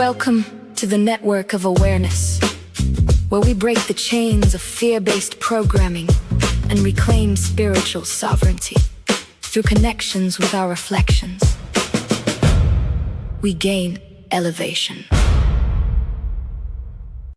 Welcome to the network of awareness, where we break the chains of fear-based programming and reclaim spiritual sovereignty. Through connections with our reflections, we gain elevation.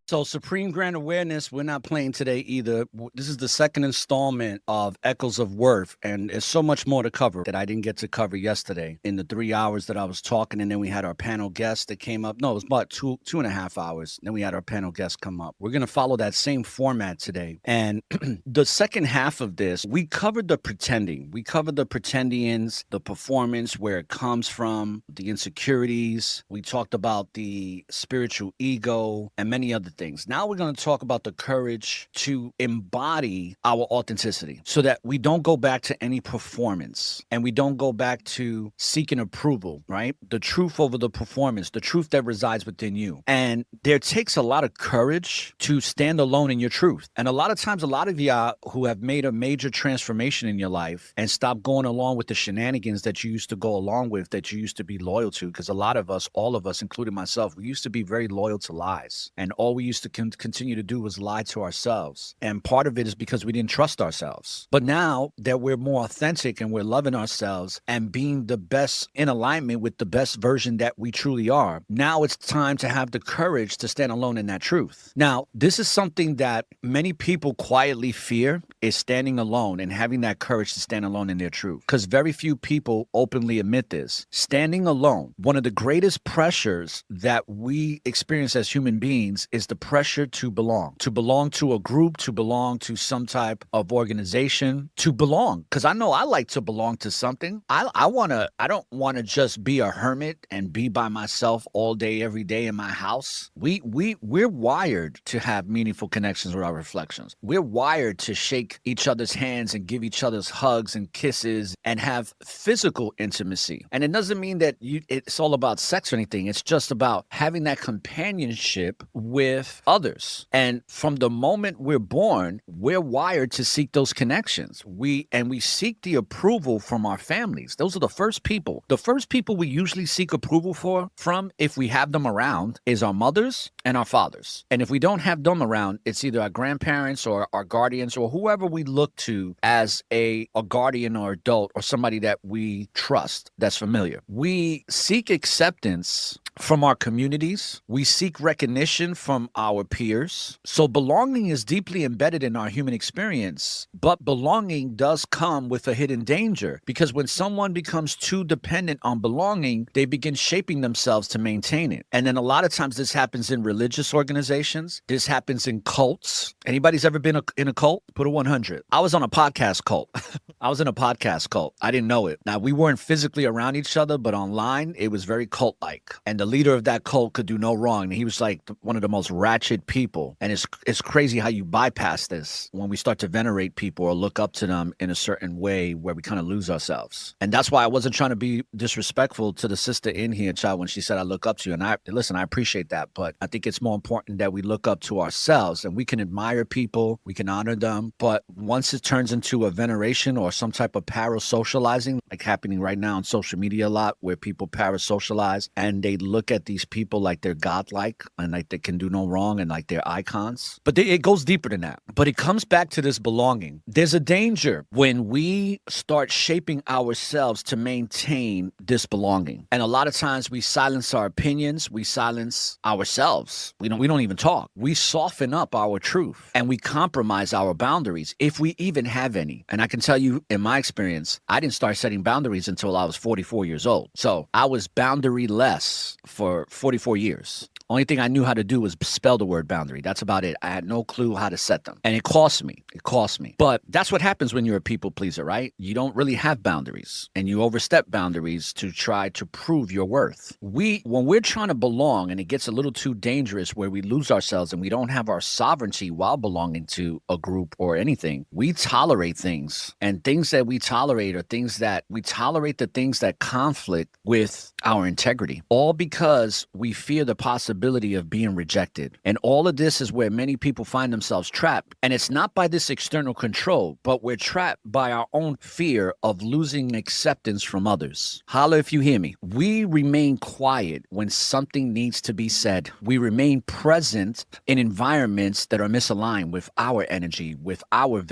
So Supreme Grand Awareness, we're not playing today either. This is the second installment of Echoes of Worth, and there's so much more to cover that I didn't get to cover yesterday in the 3 hours that I was talking, and then we had our panel guest that came up. No, it was about two and a half hours. Then we had our panel guest come up. We're going to follow that same format today. And the second half of this, we covered the pretending. We covered the pretendians, the performance, where it comes from, the insecurities. We talked about the spiritual ego and many other things. Now we're going to talk about the courage to embody our authenticity so that we don't go back to any performance and we don't go back to seeking approval, right? The truth over the performance, the truth that resides within you. And there takes a lot of courage to stand alone in your truth. And a lot of times, a lot of y'all who have made a major transformation in your life and stopped going along with the shenanigans that you used to go along with, that you used to be loyal to, because a lot of us, all of us, including myself, we used to be very loyal to lies. And all we used to continue to do was lie to ourselves. And part of it is because we didn't trust ourselves. But now that we're more authentic and we're loving ourselves and being the best in alignment with the best version that we truly are, now it's time to have the courage to stand alone in that truth. Now, this is something that many people quietly fear, is standing alone and having that courage to stand alone in their truth. Because very few people openly admit this. Standing alone, one of the greatest pressures that we experience as human beings is the pressure to belong to a group, to belong to some type of organization, to belong. Because I know I like to belong to something. I don't want to just be a hermit and be by myself all day, every day in my house. We're wired to have meaningful connections with our reflections. We're wired to shake each other's hands and give each other's hugs and kisses and have physical intimacy. And it doesn't mean that it's all about sex or anything. It's just about having that companionship with others. And from the moment we're born, we're wired to seek those connections. We seek the approval from our families. Those are the first people. The first people we usually seek approval from, if we have them around, is our mothers and our fathers. And if we don't have them around, it's either our grandparents or our guardians or whoever we look to as a guardian or adult or somebody that we trust, that's familiar. We seek acceptance from our communities. We seek recognition from our peers. So belonging is deeply embedded in our human experience, but belonging does come with a hidden danger, because when someone becomes too dependent on belonging, they begin shaping themselves to maintain it. And then a lot of times this happens in religious organizations. This happens in cults. Anybody's ever been in a cult? Put a 100. I was on a podcast cult. I was in a podcast cult. I didn't know it. Now, we weren't physically around each other, but online, it was very cult-like. And the leader of that cult could do no wrong. And he was like one of the most ratchet people. And it's crazy how you bypass this when we start to venerate people or look up to them in a certain way where we kind of lose ourselves. And that's why I wasn't trying to be disrespectful to the sister in here, child, when she said, I look up to you. And I appreciate that. But I think it's more important that we look up to ourselves, and we can admire people, we can honor them. But once it turns into a veneration or some type of parasocializing, like happening right now on social media a lot, where people parasocialize and they look at these people like they're godlike and like they can do no wrong and like they're icons. But it goes deeper than that. But it comes back to this belonging. There's a danger when we start shaping ourselves to maintain this belonging. And a lot of times we silence our opinions, we silence ourselves. We don't even talk. We soften up our truth and we compromise our boundaries, if we even have any. And I can tell you, in my experience, I didn't start setting boundaries until I was 44 years old. So I was boundary-less for 44 years. Only thing I knew how to do was spell the word boundary. That's about it. I had no clue how to set them. And it cost me. But that's what happens when you're a people pleaser, right? You don't really have boundaries and you overstep boundaries to try to prove your worth. When we're trying to belong and it gets a little too dangerous where we lose ourselves and we don't have our sovereignty while belonging to a group or anything, we tolerate things. And things that we tolerate are things that we tolerate, the things that conflict with our integrity, all because we fear the possibility possibility of being rejected. And all of this is where many people find themselves trapped. And it's not by this external control, but we're trapped by our own fear of losing acceptance from others. Holla if you hear me. We remain quiet when something needs to be said. We remain present in environments that are misaligned with our energy, with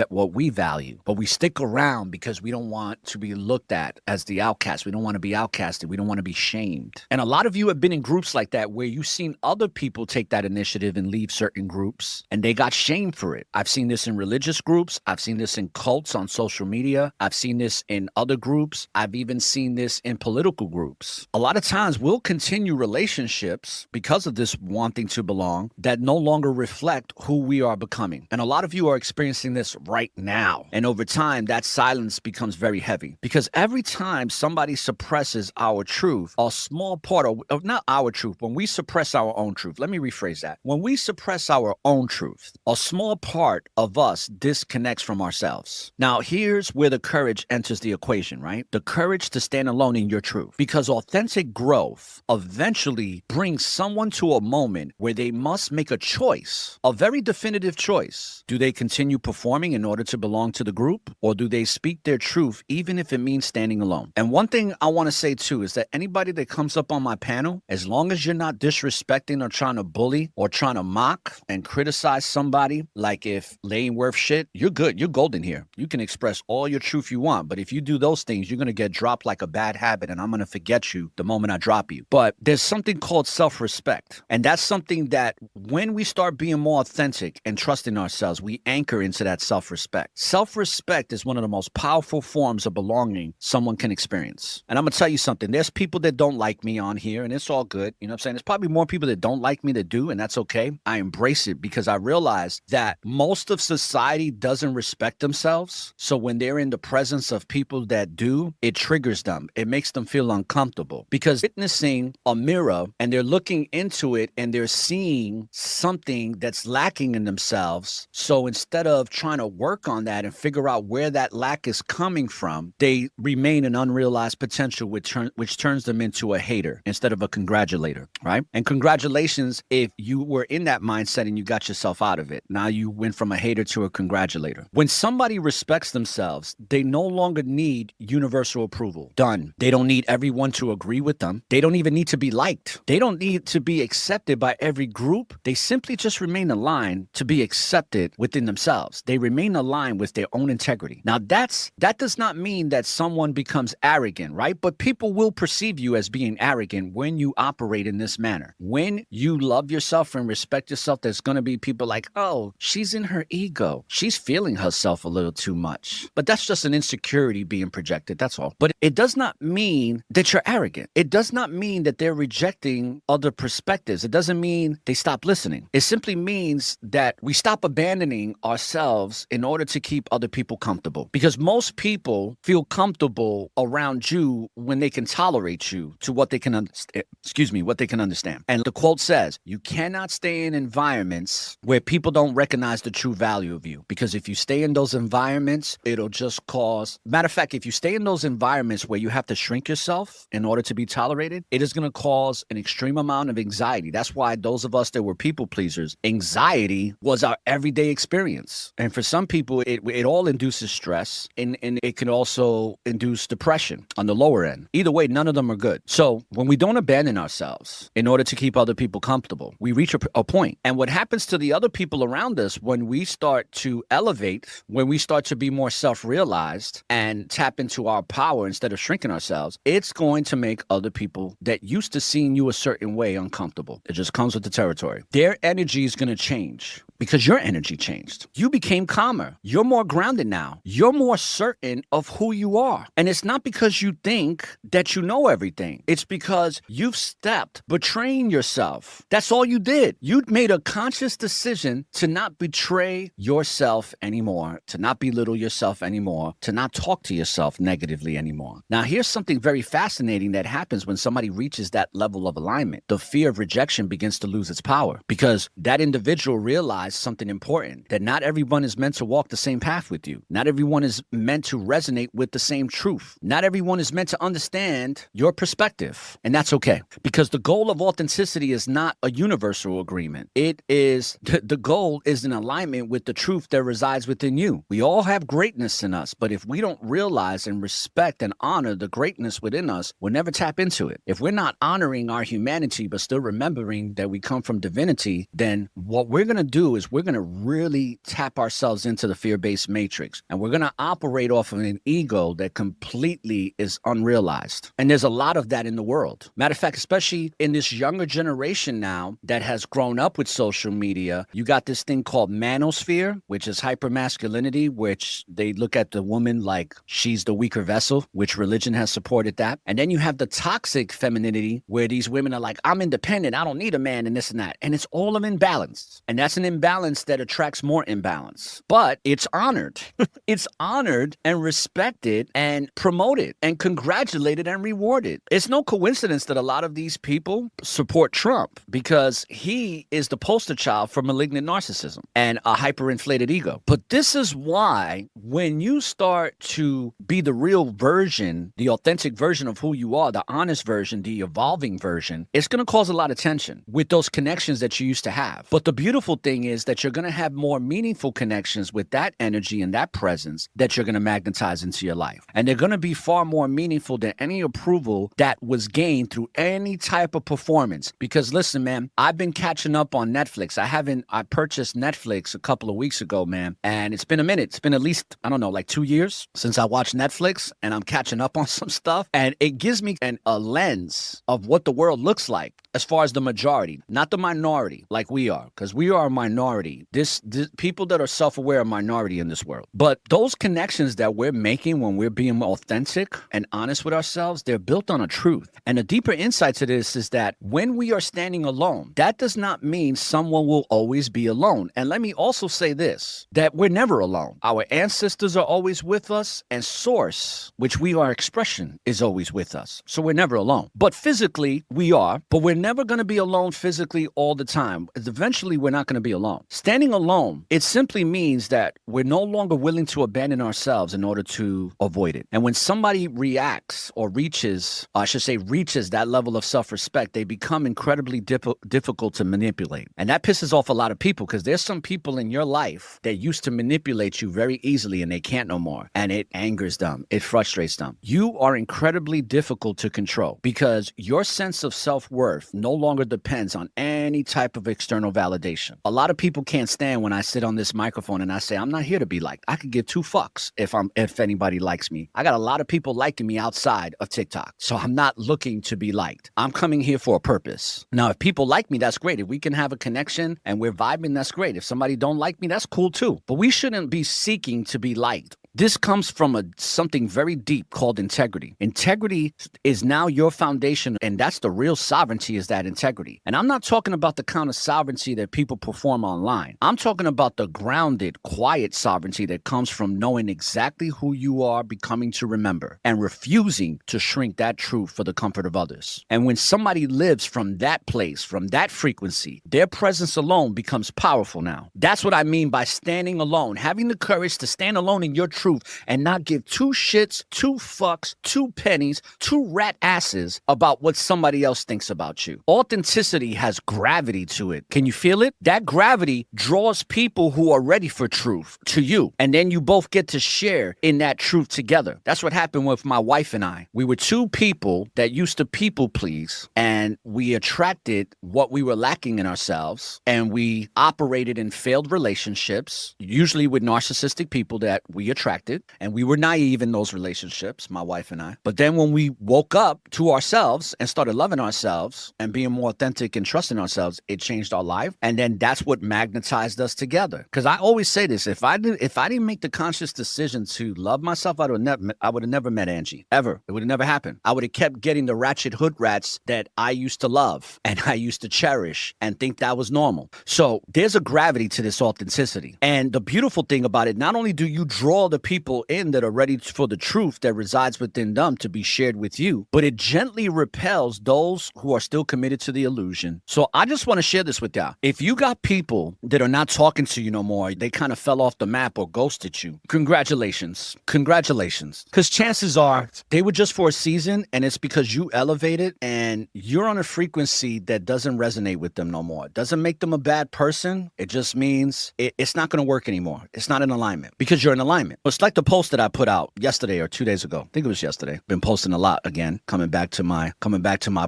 what we value. But we stick around because we don't want to be looked at as the outcast. We don't want to be outcasted. We don't want to be shamed. And a lot of you have been in groups like that where you've seen other people take that initiative and leave certain groups and they got shamed for it. I've seen this in religious groups. I've seen this in cults on social media. I've seen this in other groups. I've even seen this in political groups. A lot of times we'll continue relationships because of this wanting to belong that no longer reflect who we are becoming. And a lot of you are experiencing this right now. And over time, that silence becomes very heavy because every time somebody suppresses our truth, a small part of not our truth, when we suppress our own truth, let me rephrase that. When we suppress our own truth, a small part of us disconnects from ourselves. Now, here's where the courage enters the equation, right? The courage to stand alone in your truth, because authentic growth eventually brings someone to a moment where they must make a choice, a very definitive choice. Do they continue performing in order to belong to the group, or do they speak their truth even if it means standing alone? And one thing I want to say too is that anybody that comes up on my panel, as long as you're not disrespecting or trying to bully or trying to mock and criticize somebody like if they ain't worth shit, you're good. You're golden here. You can express all your truth you want, but if you do those things, you're going to get dropped like a bad habit and I'm going to forget you the moment I drop you. But there's something called self-respect. And that's something that when we start being more authentic and trusting ourselves, we anchor into that self-respect. Self-respect is one of the most powerful forms of belonging someone can experience. And I'm going to tell you something. There's people that don't like me on here and it's all good. You know what I'm saying? There's probably more people that don't like me that do, and that's okay. I embrace it because I realize that most of society doesn't respect themselves. So when they're in the presence of people that do, it triggers them. It makes them feel uncomfortable because witnessing a mirror and they're looking into it and they're seeing something that's lacking in themselves. So instead of trying to work on that and figure out where that lack is coming from, they remain an unrealized potential, which turns them into a hater instead of a congratulator, right? And congratulations if you were in that mindset and you got yourself out of it. Now you went from a hater to a congratulator. When somebody respects themselves, they no longer need universal approval. Done. They don't need everyone to agree with them. They don't even need to be liked. They don't need to be accepted by every group. They simply just remain aligned to be accepted within themselves. They remain aligned with their own integrity. Now that does not mean that someone becomes arrogant, right? But people will perceive you as being arrogant when you operate in this manner. When you love yourself and respect yourself, there's going to be people like, oh, she's in her ego. She's feeling herself a little too much. But that's just an insecurity being projected. That's all. But it does not mean that you're arrogant. It does not mean that they're rejecting other perspectives. It doesn't mean they stop listening. It simply means that we stop abandoning ourselves in order to keep other people comfortable. Because most people feel comfortable around you when they can tolerate you to what they can understand. And the quote says, you cannot stay in environments where people don't recognize the true value of you. Because if you stay in those environments, it'll just cause, matter of fact, if you stay in those environments where you have to shrink yourself in order to be tolerated, it is going to cause an extreme amount of anxiety. That's why those of us that were people pleasers, anxiety was our everyday experience. And for some people, it all induces stress and it can also induce depression on the lower end. Either way, none of them are good. So when we don't abandon ourselves in order to keep other people comfortable, we reach a point. And what happens to the other people around us when we start to elevate, when we start to be more self-realized and tap into our power instead of shrinking ourselves, it's going to make other people that used to seeing you a certain way uncomfortable. It just comes with the territory. Their energy is going to change because your energy changed. You became calmer. You're more grounded now. You're more certain of who you are. And it's not because you think that you know everything. It's because you've stepped betraying yourself. That's all you did. You made a conscious decision to not betray yourself anymore, to not belittle yourself anymore, to not talk to yourself negatively anymore. Now, here's something very fascinating that happens when somebody reaches that level of alignment. The fear of rejection begins to lose its power because that individual realizes realize something important, that not everyone is meant to walk the same path with you. Not everyone is meant to resonate with the same truth. Not everyone is meant to understand your perspective. And that's okay. Because the goal of authenticity is not a universal agreement. It is, the goal is in alignment with the truth that resides within you. We all have greatness in us, but if we don't realize and respect and honor the greatness within us, we'll never tap into it. If we're not honoring our humanity, but still remembering that we come from divinity, then what we're going to do is we're going to really tap ourselves into the fear-based matrix. And we're going to operate off of an ego that completely is unrealized. And there's a lot of that in the world. Matter of fact, especially in this younger generation now that has grown up with social media, you got this thing called manosphere, which is hypermasculinity, which they look at the woman like she's the weaker vessel, which religion has supported that. And then you have the toxic femininity, where these women are like, I'm independent, I don't need a man, and this and that. And it's all of imbalance. And that's an imbalance that attracts more imbalance. But it's honored. It's honored and respected and promoted and congratulated and rewarded. It's no coincidence that a lot of these people support Trump, because he is the poster child for malignant narcissism and a hyperinflated ego. But this is why when you start to be the real version, the authentic version of who you are, the honest version, the evolving version, it's going to cause a lot of tension with those connections that you used to have. But the beautiful thing is that you're going to have more meaningful connections with that energy and that presence that you're going to magnetize into your life. And they're going to be far more meaningful than any approval that was gained through any type of performance. Because listen, man, I've been catching up on Netflix. I purchased Netflix a couple of weeks ago, man. And it's been a minute. It's been at least, I don't know, like 2 years since I watched Netflix, and I'm catching up on some stuff. And it gives me a lens of what the world looks like as far as the majority, not the minority like we are, because we are a minority. This people that are self-aware are minority in this world. But those connections that we're making when we're being authentic and honest with ourselves, they're built on a truth. And a deeper insight to this is that when we are standing alone, that does not mean someone will always be alone. And let me also say this, that we're never alone. Our ancestors are always with us, and source, which we are expression, is always with us. So we're never alone. But physically, we are, but we're never going to be alone physically all the time. Eventually, we're not going to be alone. Standing alone, it simply means that we're no longer willing to abandon ourselves in order to avoid it. And when somebody reacts or reaches that level of self-respect, they become incredibly difficult to manipulate. And that pisses off a lot of people, because there's some people in your life that used to manipulate you very easily, and they can't no more. And it angers them. It frustrates them. You are incredibly difficult to control, because your sense of self-worth no longer depends on any type of external validation. A lot of people can't stand when I sit on this microphone and I say, I'm not here to be liked. I could give two fucks if anybody likes me. I got a lot of people liking me outside of TikTok. So I'm not looking to be liked. I'm coming here for a purpose. Now, if people like me, that's great. If we can have a connection and we're vibing, that's great. If somebody don't like me, that's cool too. But we shouldn't be seeking to be liked. This comes from something very deep called integrity. Integrity is now your foundation, and that's the real sovereignty, is that integrity. And I'm not talking about the kind of sovereignty that people perform online. I'm talking about the grounded, quiet sovereignty that comes from knowing exactly who you are becoming to remember and refusing to shrink that truth for the comfort of others. And when somebody lives from that place, from that frequency, their presence alone becomes powerful now. That's what I mean by standing alone, having the courage to stand alone in your truth and not give two shits, two fucks, two pennies, two rat asses about what somebody else thinks about you. Authenticity has gravity to it. Can you feel it? That gravity draws people who are ready for truth to you. And then you both get to share in that truth together. That's what happened with my wife and I. We were two people that used to people please, and we attracted what we were lacking in ourselves, and we operated in failed relationships, usually with narcissistic people that we attracted. And we were naive in those relationships, my wife and I. But then when we woke up to ourselves and started loving ourselves and being more authentic and trusting ourselves, it changed our life. And then that's what magnetized us together. Because I always say this, if I didn't make the conscious decision to love myself, I would have never met Angie, ever. It would have never happened. I would have kept getting the ratchet hood rats that I used to love and I used to cherish and think that was normal. So there's a gravity to this authenticity. And the beautiful thing about it, not only do you draw the people in that are ready for the truth that resides within them to be shared with you, but it gently repels those who are still committed to the illusion. So I just want to share this with y'all. If you got people that are not talking to you no more, they kind of fell off the map or ghosted you, congratulations. Congratulations. Because chances are they were just for a season, and it's because you elevated and you're on a frequency that doesn't resonate with them no more. It doesn't make them a bad person. It just means it's not going to work anymore. It's not in alignment because you're in alignment. It's like the post that I put out yesterday or 2 days ago. I think it was yesterday. Been posting a lot again, coming back to my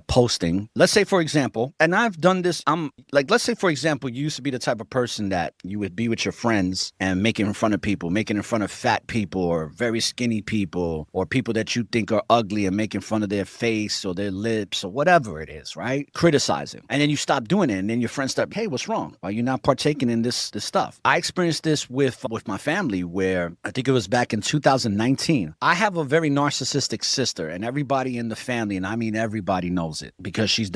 posting. Let's say, for example, and I've done this, let's say, for example, you used to be the type of person that you would be with your friends and make it in front of people, make it in front of fat people or very skinny people or people that you think are ugly and make in front of their face or their lips or whatever it is, right? Criticizing. And then you stop doing it and then your friends start, hey, what's wrong? Are you not partaking in this stuff? I experienced this with my family where I think it was back in 2019. I have a very narcissistic sister and everybody in the family, and I mean everybody knows it because she's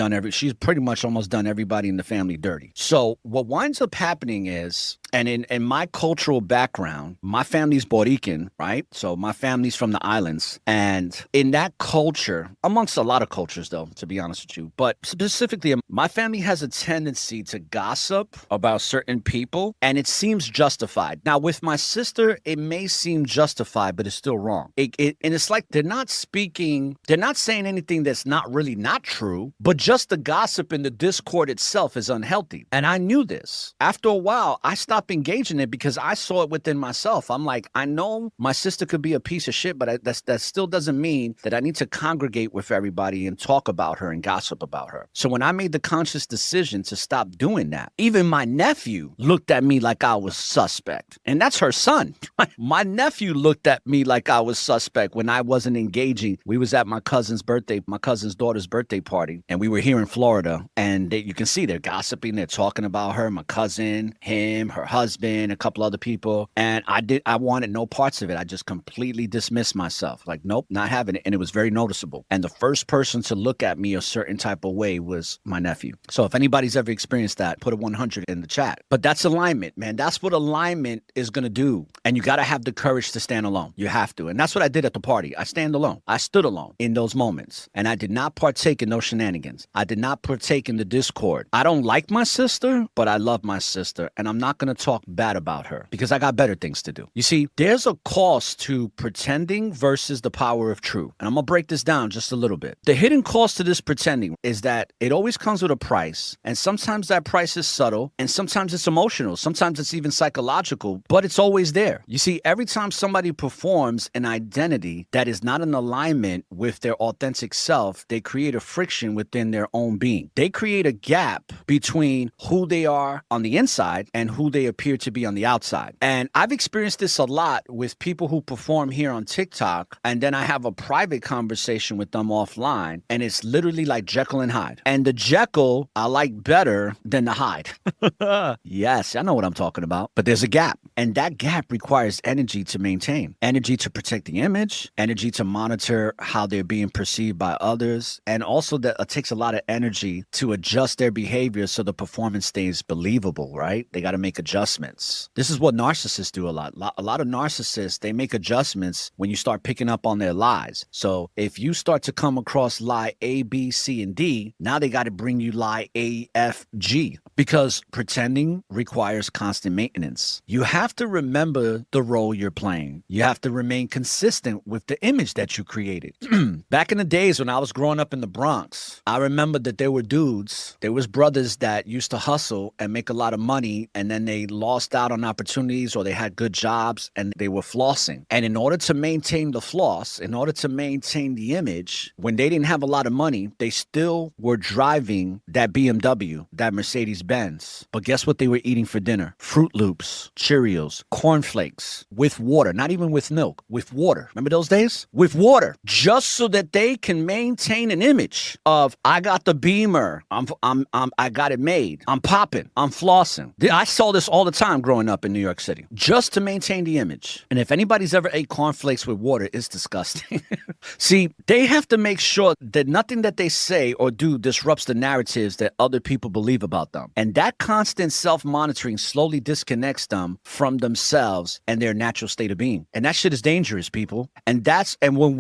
pretty much almost done everybody in the family dirty. So what winds up happening is, and in my cultural background, my family's Puerto Rican, right? So my family's from the islands. And in that culture, amongst a lot of cultures though, to be honest with you, but specifically, my family has a tendency to gossip about certain people, and it seems justified. Now, with my sister, it may seem justified, but it's still wrong. And it's like they're not saying anything that's not really not true, but just the gossip and the discord itself is unhealthy. And I knew this. After a while, I stopped engaging it because I saw it within myself. I'm like, I know my sister could be a piece of shit, but that still doesn't mean that I need to congregate with everybody and talk about her and gossip about her. So when I made the conscious decision to stop doing that, even my nephew looked at me like I was suspect. And that's her son. My nephew looked at me like I was suspect when I wasn't engaging. We was at my cousin's daughter's birthday party, and we were here in Florida, and you can see they're gossiping, they're talking about her, my cousin, him, her husband, a couple other people, and I wanted no parts of it. I just completely dismissed myself. Like, nope, not having it, and it was very noticeable. And the first person to look at me a certain type of way was my nephew. So if anybody's ever experienced that, put a 100 in the chat. But that's alignment, man. That's what alignment is going to do. And you got to have the courage to stand alone. You have to. And that's what I did at the party. I stand alone. I stood alone in those moments. And I did not partake in those shenanigans. I did not partake in the discord. I don't like my sister, but I love my sister. And I'm not going to talk bad about her because I got better things to do. You see, there's a cost to pretending versus the power of true. And I'm going to break this down just a little bit. The hidden cost to this pretending is that it always comes with a price. And sometimes that price is subtle and sometimes it's emotional. Sometimes it's even psychological, but it's always there. You see, every time somebody performs an identity that is not in alignment with their authentic self, they create a friction within their own being. They create a gap between who they are on the inside and who they appear to be on the outside. And I've experienced this a lot with people who perform here on TikTok, and then I have a private conversation with them offline, and it's literally like Jekyll and Hyde. And the Jekyll I like better than the Hyde. Yes, I know what I'm talking about. But there's a gap, and that gap requires energy to maintain, energy to protect the image, energy to monitor how they're being perceived by others, and also that it takes a lot of energy to adjust their behavior so the performance stays believable, right? They got to make adjustments. This is what narcissists do a lot. A lot of narcissists, they make adjustments when you start picking up on their lies. So if you start to come across lie A, B, C, and D, now they got to bring you lie A, F, G, because pretending requires constant maintenance. You have to remember the role you're playing. You have to remain consistent with the image that you created. Back in the days when I was growing up in the Bronx, I remember that there were dudes, there was brothers that used to hustle and make a lot of money, and then they lost out on opportunities or they had good jobs and they were flossing. And in order to maintain the floss, in order to maintain the image, when they didn't have a lot of money, they still were driving that BMW, that Mercedes Benz. But guess what they were eating for dinner? Fruit Loops, Cheerios, cornflakes, with water, not even with milk, with water. Remember those days? With water, just so that they can maintain an image of, I got the Beamer, I got it made, I'm popping, I'm flossing. I saw this all the time growing up in New York City, just to maintain the image. And if anybody's ever ate cornflakes with water, it's disgusting. See, they have to make sure that nothing that they say or do disrupts the narratives that other people believe about them. And that constant self-monitoring slowly disconnects them from themselves and their natural state of being. And that shit is dangerous, people. And when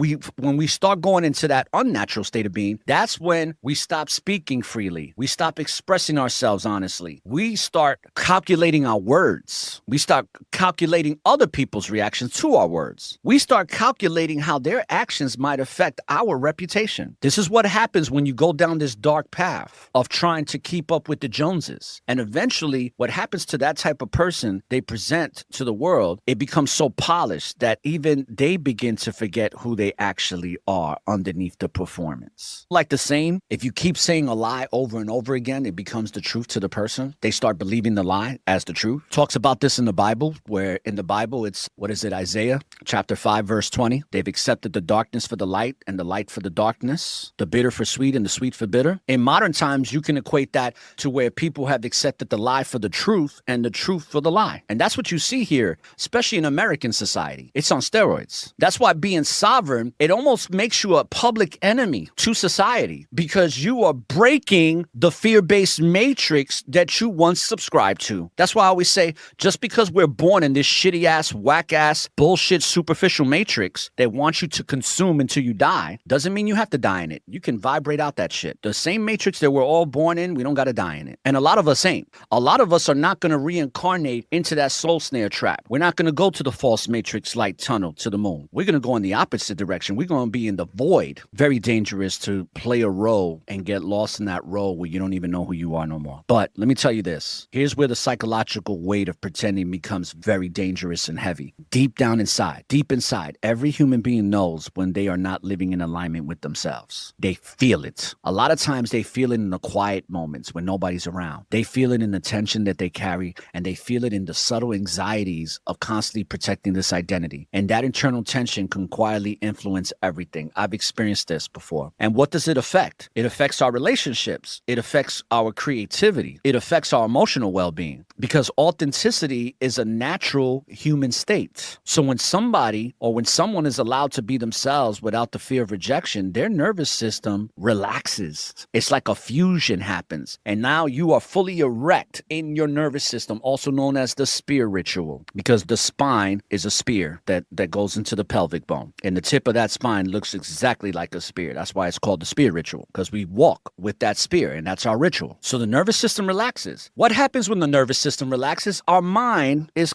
we start going into that unnatural state of being, that's when we stop speaking freely. We stop expressing ourselves honestly. We start calculating our words. We start calculating other people's reactions to our words. We start calculating how their actions might affect our reputation. This is what happens when you go down this dark path of trying to keep up with the Joneses. And eventually, what happens to that type of person they present to the world, it becomes so polished that even they begin to forget who they actually are underneath the performance. Like the saying, if you keep saying a lie over and over again, it becomes the truth to the person. They start believing the lie as the truth. Talks about this in the Bible, where in the Bible, it's, Isaiah chapter 5, verse 20. They've accepted the darkness for the light and the light for the darkness, the bitter for sweet and the sweet for bitter. In modern times, you can equate that to where people have accepted the lie for the truth and the truth for the lie. And that's what you see here, especially in American society. It's on steroids. That's why being sovereign, it almost makes you a public enemy to society, because you are breaking the fear-based matrix that you once subscribed to. That's why I always say, just because we're born in this shitty-ass, whack-ass, bullshit, superficial matrix that wants you to consume until you die, doesn't mean you have to die in it. You can vibrate out that shit. The same matrix that we're all born in, we don't got to die in it. And a lot of us ain't. A lot of us are not going to reincarnate into that soul snare trap. We're not going to go to the false matrix light tunnel to the moon. We're going to go in the opposite direction. We're going to be in the void. Very dangerous to play a role and get lost in that role where you don't even know who you are no more. But let me tell you this. Here's where the psychological weight of pretending becomes very dangerous and heavy. Deep down inside, deep inside, every human being knows when they are not living in alignment with themselves. They feel it. A lot of times they feel it in the quiet moments when nobody's around. They feel it in the tension that they carry, and they feel it in the subtle anxieties of constantly protecting this identity. And that internal tension can quietly influence everything. I've experienced this before. And what does it affect? It affects our relationships. It affects our creativity. It affects our emotional well-being, because authenticity is a natural human state. So when someone is allowed to be themselves without the fear of rejection, their nervous system relaxes. It's like a fusion happens. And now you are fully erect in your nervous system, also known as the spear ritual, because the spine is a spear that goes into the pelvic bone. And the tip of that spine looks exactly like a spear. That's why it's called the spear ritual, because we walk with that spear, and that's our ritual. So the nervous system relaxes. What happens when the nervous system relaxes? Our mind is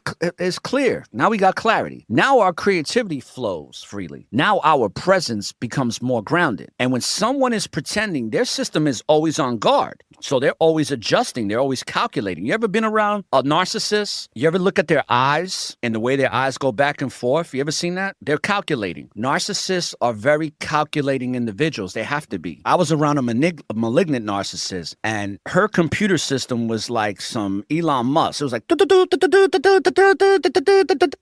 clear. Now we got clarity. Now our creativity flows freely. Now our presence becomes more grounded. And when someone is pretending, their system is always on guard. So they're always adjusting. They're always calculating. You ever been around a narcissist? You ever look at their eyes and the way their eyes go back and forth? You ever seen that? They're calculating. Narcissists are very calculating individuals. They have to be. I was around a malignant narcissist, and her computer system was like some Elon Musk. It was like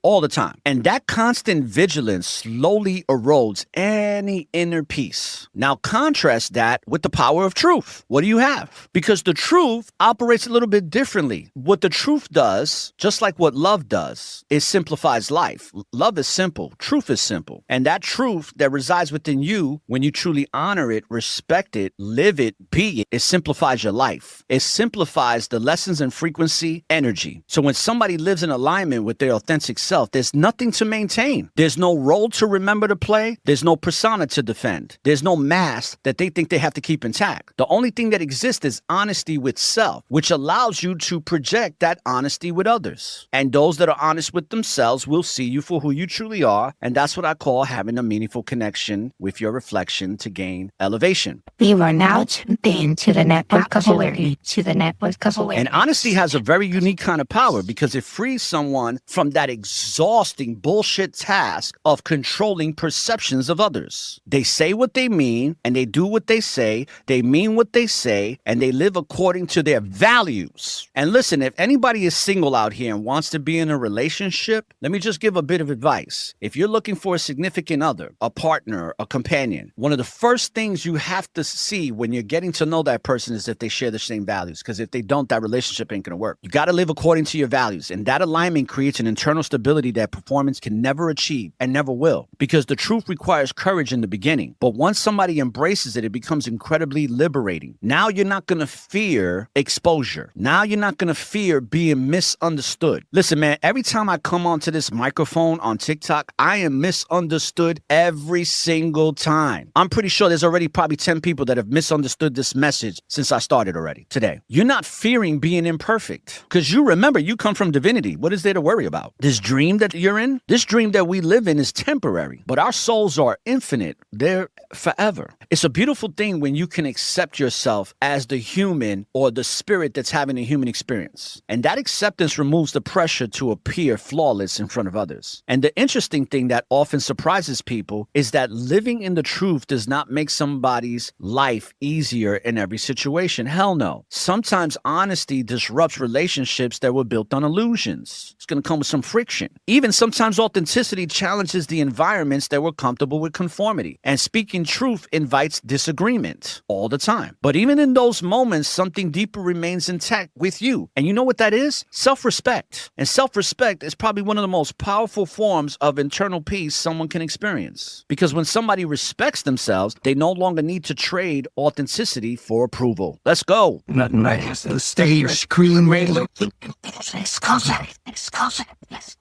all the time. And that constant vigilance slowly erodes any inner peace. Now contrast that with the power of truth. What do you have? Because the truth operates a little bit differently. What the truth does, just like what love does, it simplifies life. Love is simple. Truth is simple. And that truth that resides within you, when you truly honor it, respect it, live it, be it, it simplifies your life. It simplifies the lessons and frequency, energy. So when somebody lives in alignment with their authentic self, there's nothing to maintain. There's no role to remember to play. There's no persona to defend. There's no mask that they think they have to keep intact. The only thing that exists is honesty with self, which allows you to project that honesty with others. And those that are honest with themselves will see you for who you truly are. And that's what I call having a meaningful connection with your reflection to gain elevation. We are now tuned in to the network of awareness. And honesty has a very unique kind of power, because it frees someone from that exhausting bullshit task of controlling perceptions of others. They say what they mean, and they do what they say. They mean what they say, and they live according to their values. And listen, if anybody is single out here and wants to be in a relationship, let me just give a bit of advice. If you're looking for a significant other, a partner, a companion, one of the first things you have to see when you're getting to know that person is if they share the same values. Because if they don't, that relationship ain't going to work. You got to live according to your values. And that alignment creates an internal stability that performance can never achieve and never will. Because the truth requires courage in the beginning. But once somebody embraces it, it becomes incredibly liberating. Now you're not going to fear exposure. Now you're not going to fear being misunderstood. Listen, man, every time I come onto this microphone on TikTok, I am misunderstood every single time. I'm pretty sure there's already probably 10 people that have misunderstood this message since I started already today. You're not fearing being imperfect because you remember you come from divinity. What is there to worry about? This dream that you're in, this dream that we live in is temporary, but our souls are infinite. They're forever. It's a beautiful thing when you can accept yourself as the human or the spirit that's having a human experience. And that acceptance removes the pressure to appear flawless in front of others. And the interesting thing that often surprises people is that living in the truth does not make somebody's life easier in every situation. Hell no. Sometimes honesty disrupts relationships that were built on illusions. It's going to come with some friction. Even sometimes authenticity challenges the environments that were comfortable with conformity. And speaking truth invites disagreement all the time. But even in those moments, something deeper remains intact with you. And you know what that is? Self-respect. And self-respect is probably one of the most powerful forms of internal peace someone can experience. Because when somebody respects themselves, they no longer need to trade authenticity for approval. Let's go. Nothing like to stay here screaming radio.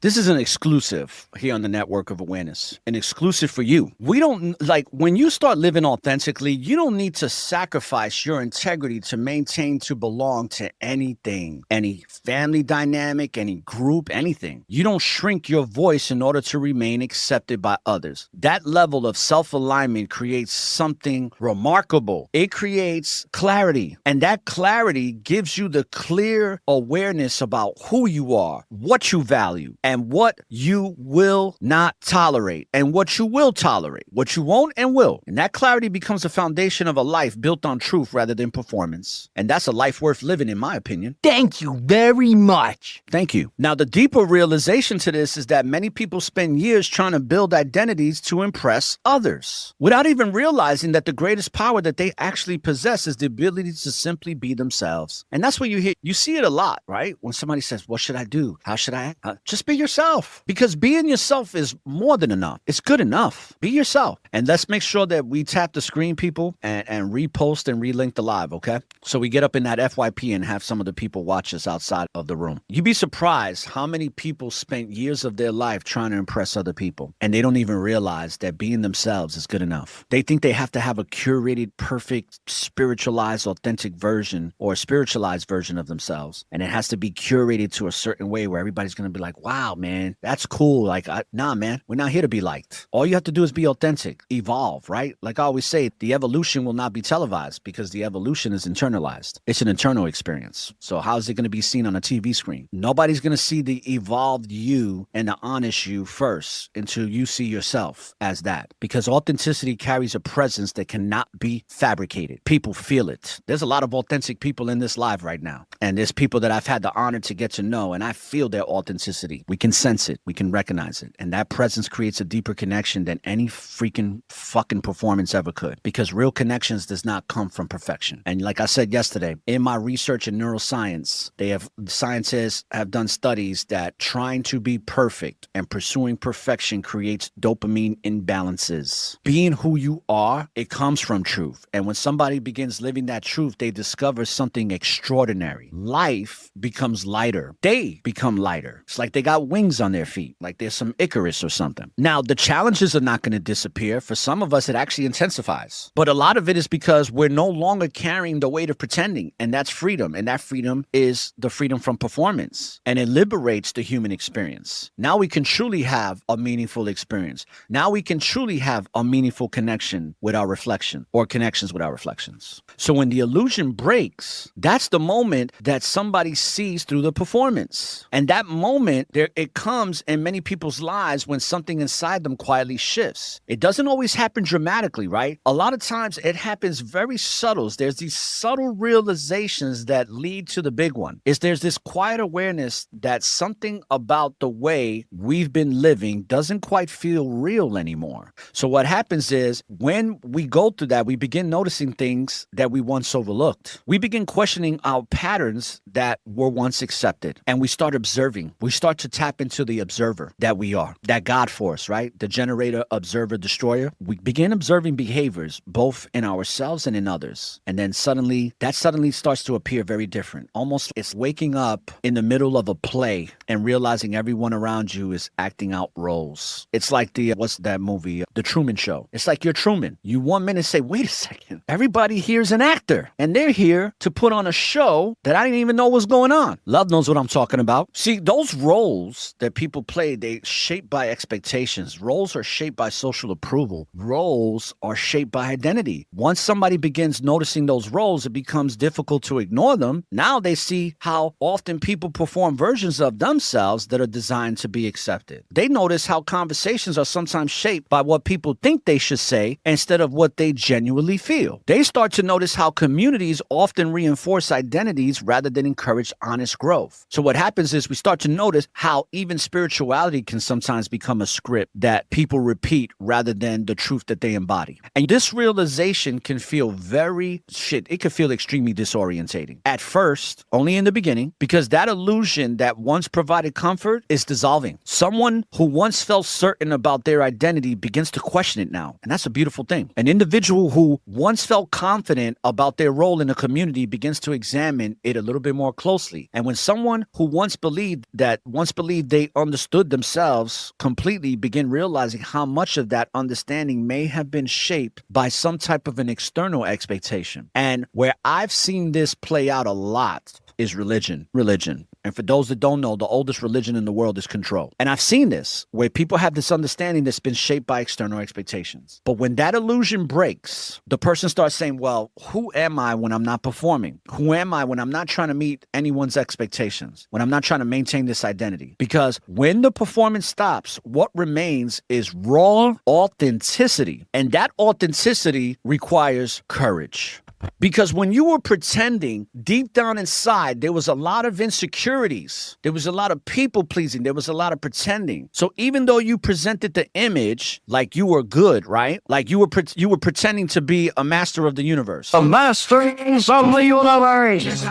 This is an exclusive here on the Network of Awareness. An exclusive for you. We don't, like, when you start living authentically, you don't need to sacrifice your integrity to maintain to belong to anything, any family dynamic, any group, anything. You don't shrink your voice in order to remain accepted by others. That level of self-alignment creates something remarkable. It creates clarity, and that clarity gives you the clear awareness about who you are, what you value, and what you will not tolerate, and what you will tolerate, what you won't and will. And that clarity becomes the foundation of a life built on truth rather than performance. And that's a life worth living, in my opinion. Thank you very much. Thank you. Now, the deeper realization to this is that many people spend years trying to build identities to impress others without even realizing that the greatest power that they actually possess is the ability to simply be themselves. And that's what you see it a lot, right? When somebody says, what should I do? How should I act? Just be yourself, because being yourself is more than enough. It's good enough. Be yourself. And let's make sure that we tap the screen, people, and repost and relink the live, okay? So we get up in that FYP and have some of the people watch us outside of the room. You'd be surprised how many people spent years of their life trying to impress other people, and they don't even realize that being themselves is good enough. They think they have to have a curated, perfect, spiritualized, authentic version or a spiritualized version of themselves, and it has to be curated to a certain way where everybody's going to be like, wow, man, that's cool. Like, nah, man, we're not here to be liked. All you have to do is be authentic, evolve, right? Like I always say, the evolution will not be televised because the evolution is internalized. It's an internal experience. So how is it going to be seen on a TV screen? Nobody's going to see the evolved you and the honest you first until you see yourself as that, because authenticity carries a presence that cannot be fabricated. People feel it. There's a lot of authentic people in this live right now, and there's people that I've had the honor to get to know, and I feel their authenticity. We can sense it. We can recognize it. And that presence creates a deeper connection than any freaking fucking performance ever could, because real connections does not come from perfection. And like I said yesterday, in my research in neuroscience, scientists have done studies that trying to be perfect and pursuing perfection creates dopamine imbalances. Being who you are, it comes from truth. And when somebody begins living that truth, they discover something extraordinary. Life becomes lighter. They become lighter. It's like they got wings on their feet, like there's some Icarus or something. Now, the challenges are not going to disappear. For some of us, it actually intensifies. But a lot of it is because we're no longer carrying the weight of pretending, and that's freedom. And that freedom is the freedom from performance, and it liberates the human experience. Now we can truly have a meaningful experience. Now we can truly have a meaningful connection with our reflection, or connections with our reflections. So when the illusion breaks, that's the moment that somebody sees through the performance. And that moment fulfillment, it comes in many people's lives when something inside them quietly shifts. It doesn't always happen dramatically, right? A lot of times it happens very subtle. There's these subtle realizations that lead to the big one. There's this quiet awareness that something about the way we've been living doesn't quite feel real anymore. So what happens is when we go through that, we begin noticing things that we once overlooked. We begin questioning our patterns that were once accepted, and we start observing. We start to tap into the observer that we are, that God force, right? The generator, observer, destroyer. We begin observing behaviors both in ourselves and in others. And then that suddenly starts to appear very different. Almost it's waking up in the middle of a play and realizing everyone around you is acting out roles. It's like what's that movie? The Truman Show. It's like you're Truman. You 1 minute say, wait a second, everybody here's an actor and they're here to put on a show that I didn't even know was going on. Love knows what I'm talking about. See, those roles that people play, they shaped by expectations. Roles are shaped by social approval. Roles are shaped by identity. Once somebody begins noticing those roles, it becomes difficult to ignore them. Now they see how often people perform versions of themselves that are designed to be accepted. They notice how conversations are sometimes shaped by what people think they should say instead of what they genuinely feel. They start to notice how communities often reinforce identities rather than encourage honest growth. So what happens is we start to notice how even spirituality can sometimes become a script that people repeat rather than the truth that they embody. And this realization can feel it can feel extremely disorientating. At first, only in the beginning, because that illusion that once provided comfort is dissolving. Someone who once felt certain about their identity begins to question it now. And that's a beautiful thing. An individual who once felt confident about their role in a community begins to examine it a little bit more closely. And when someone who once believed they understood themselves completely begin realizing how much of that understanding may have been shaped by some type of an external expectation. And where I've seen this play out a lot is religion. And for those that don't know, the oldest religion in the world is control. And I've seen this where people have this understanding that's been shaped by external expectations. But when that illusion breaks, the person starts saying, well, who am I when I'm not performing? Who am I when I'm not trying to meet anyone's expectations? When I'm not trying to maintain this identity? Because when the performance stops, what remains is raw authenticity. And that authenticity requires courage. Because when you were pretending, deep down inside, there was a lot of insecurities. There was a lot of people pleasing. There was a lot of pretending. So even though you presented the image like you were good, right? Like you were pretending to be a master of the universe. The masters of the universe.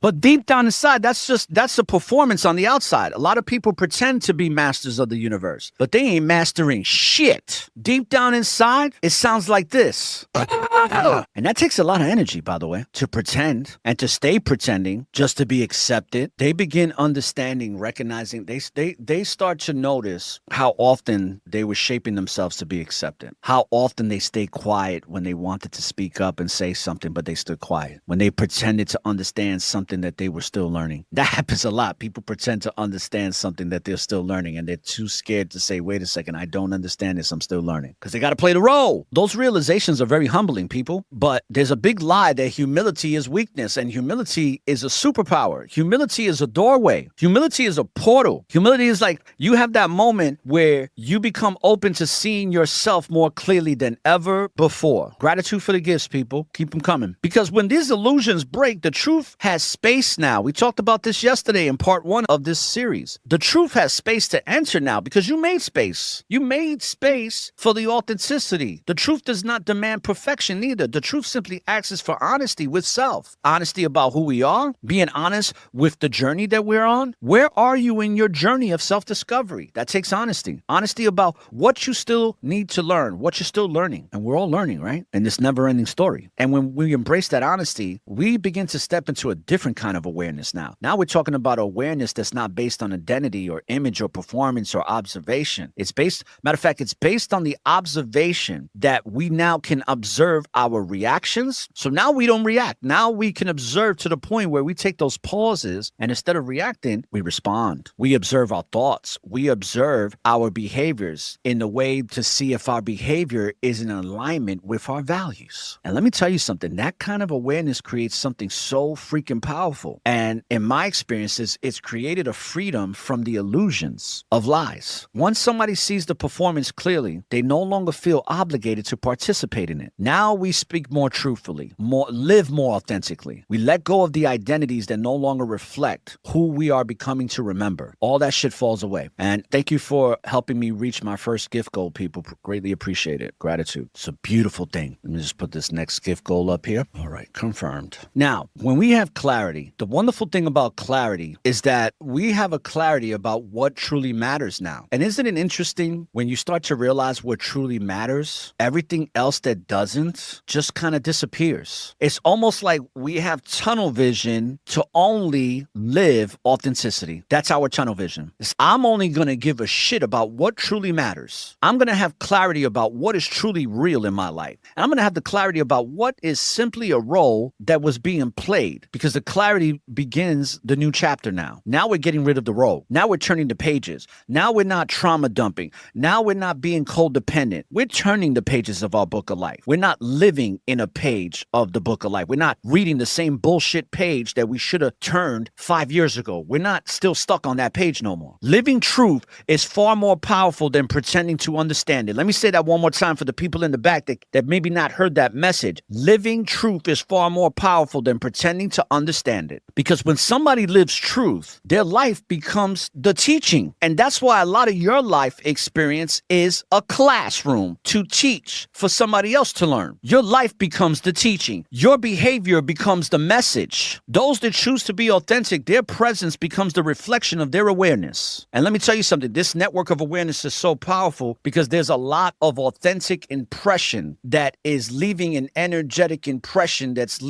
But deep down inside, that's a performance on the outside. A lot of people pretend to be masters of the universe, but they ain't mastering shit. Deep down inside, it sounds like this. And that takes a lot of energy, by the way, to pretend and to stay pretending just to be accepted. They begin understanding, recognizing, they start to notice how often they were shaping themselves to be accepted. How often they stayed quiet when they wanted to speak up and say something, but they stood quiet. When they pretended to understand something that they were still learning. That happens a lot. People pretend to understand something that they're still learning, and they're too scared to say, wait a second, I don't understand this, I'm still learning. Because they got to play the role. Those realizations are very humbling, people. But there's a big lie that humility is weakness, and humility is a superpower. Humility is a doorway. Humility is a portal. Humility is like you have that moment where you become open to seeing yourself more clearly than ever before. Gratitude for the gifts, people. Keep them coming. Because when these illusions break, the truth has space now. We talked about this yesterday in part 1 of this series. The truth has space to enter now because you made space. You made space for the authenticity. The truth does not demand perfection either. The truth simply asks for honesty with self. Honesty about who we are. Being honest with the journey that we're on. Where are you in your journey of self-discovery? That takes honesty. Honesty about what you still need to learn, what you're still learning. And we're all learning, right? In this never-ending story. And when we embrace that honesty, we begin to step into a different kind of awareness now. Now we're talking about awareness that's not based on identity or image or performance or observation. It's based, matter of fact, it's based on the observation that we now can observe our reactions. So now we don't react. Now we can observe to the point where we take those pauses, and instead of reacting, we respond. We observe our thoughts. We observe our behaviors in the way to see if our behavior is in alignment with our values. And let me tell you something, that kind of awareness creates something so freaking powerful. And in my experiences, it's created a freedom from the illusions of lies. Once somebody sees the performance clearly, they no longer feel obligated to participate in it. Now we speak more truthfully, live more authentically. We let go of the identities that no longer reflect who we are becoming to remember. All that shit falls away. And thank you for helping me reach my first gift goal, people. Greatly appreciate it. Gratitude. It's a beautiful thing. Let me just put this next gift goal up here. All right, confirmed. Now, when we have clarity, the wonderful thing about clarity is that we have a clarity about what truly matters now. And isn't it interesting when you start to realize what truly matters, everything else that doesn't just kind of disappears. It's almost like we have tunnel vision to only live authenticity. That's our tunnel vision. I'm only going to give a shit about what truly matters. I'm going to have clarity about what is truly real in my life. And I'm going to have the clarity about what is simply a role that was being played, because the clarity begins the new chapter now. Now we're getting rid of the role. Now we're turning the pages. Now we're not trauma dumping. Now we're not being codependent. We're turning the pages of our book of life. We're not living in a page of the book of life. We're not reading the same bullshit page that we should have turned 5 years ago. We're not still stuck on that page no more. Living truth is far more powerful than pretending to understand it. Let me say that one more time for the people in the back that maybe not heard that message. Living truth is far more powerful than pretending to understand it. Because when somebody lives truth, their life becomes the teaching. And that's why a lot of your life experience is a classroom to teach for somebody else to learn. Your life becomes the teaching. Your behavior becomes the message. Those that choose to be authentic, their presence becomes the reflection of their awareness. And let me tell you something, this network of awareness is so powerful because there's a lot of authentic impression that is leaving an energetic impression that's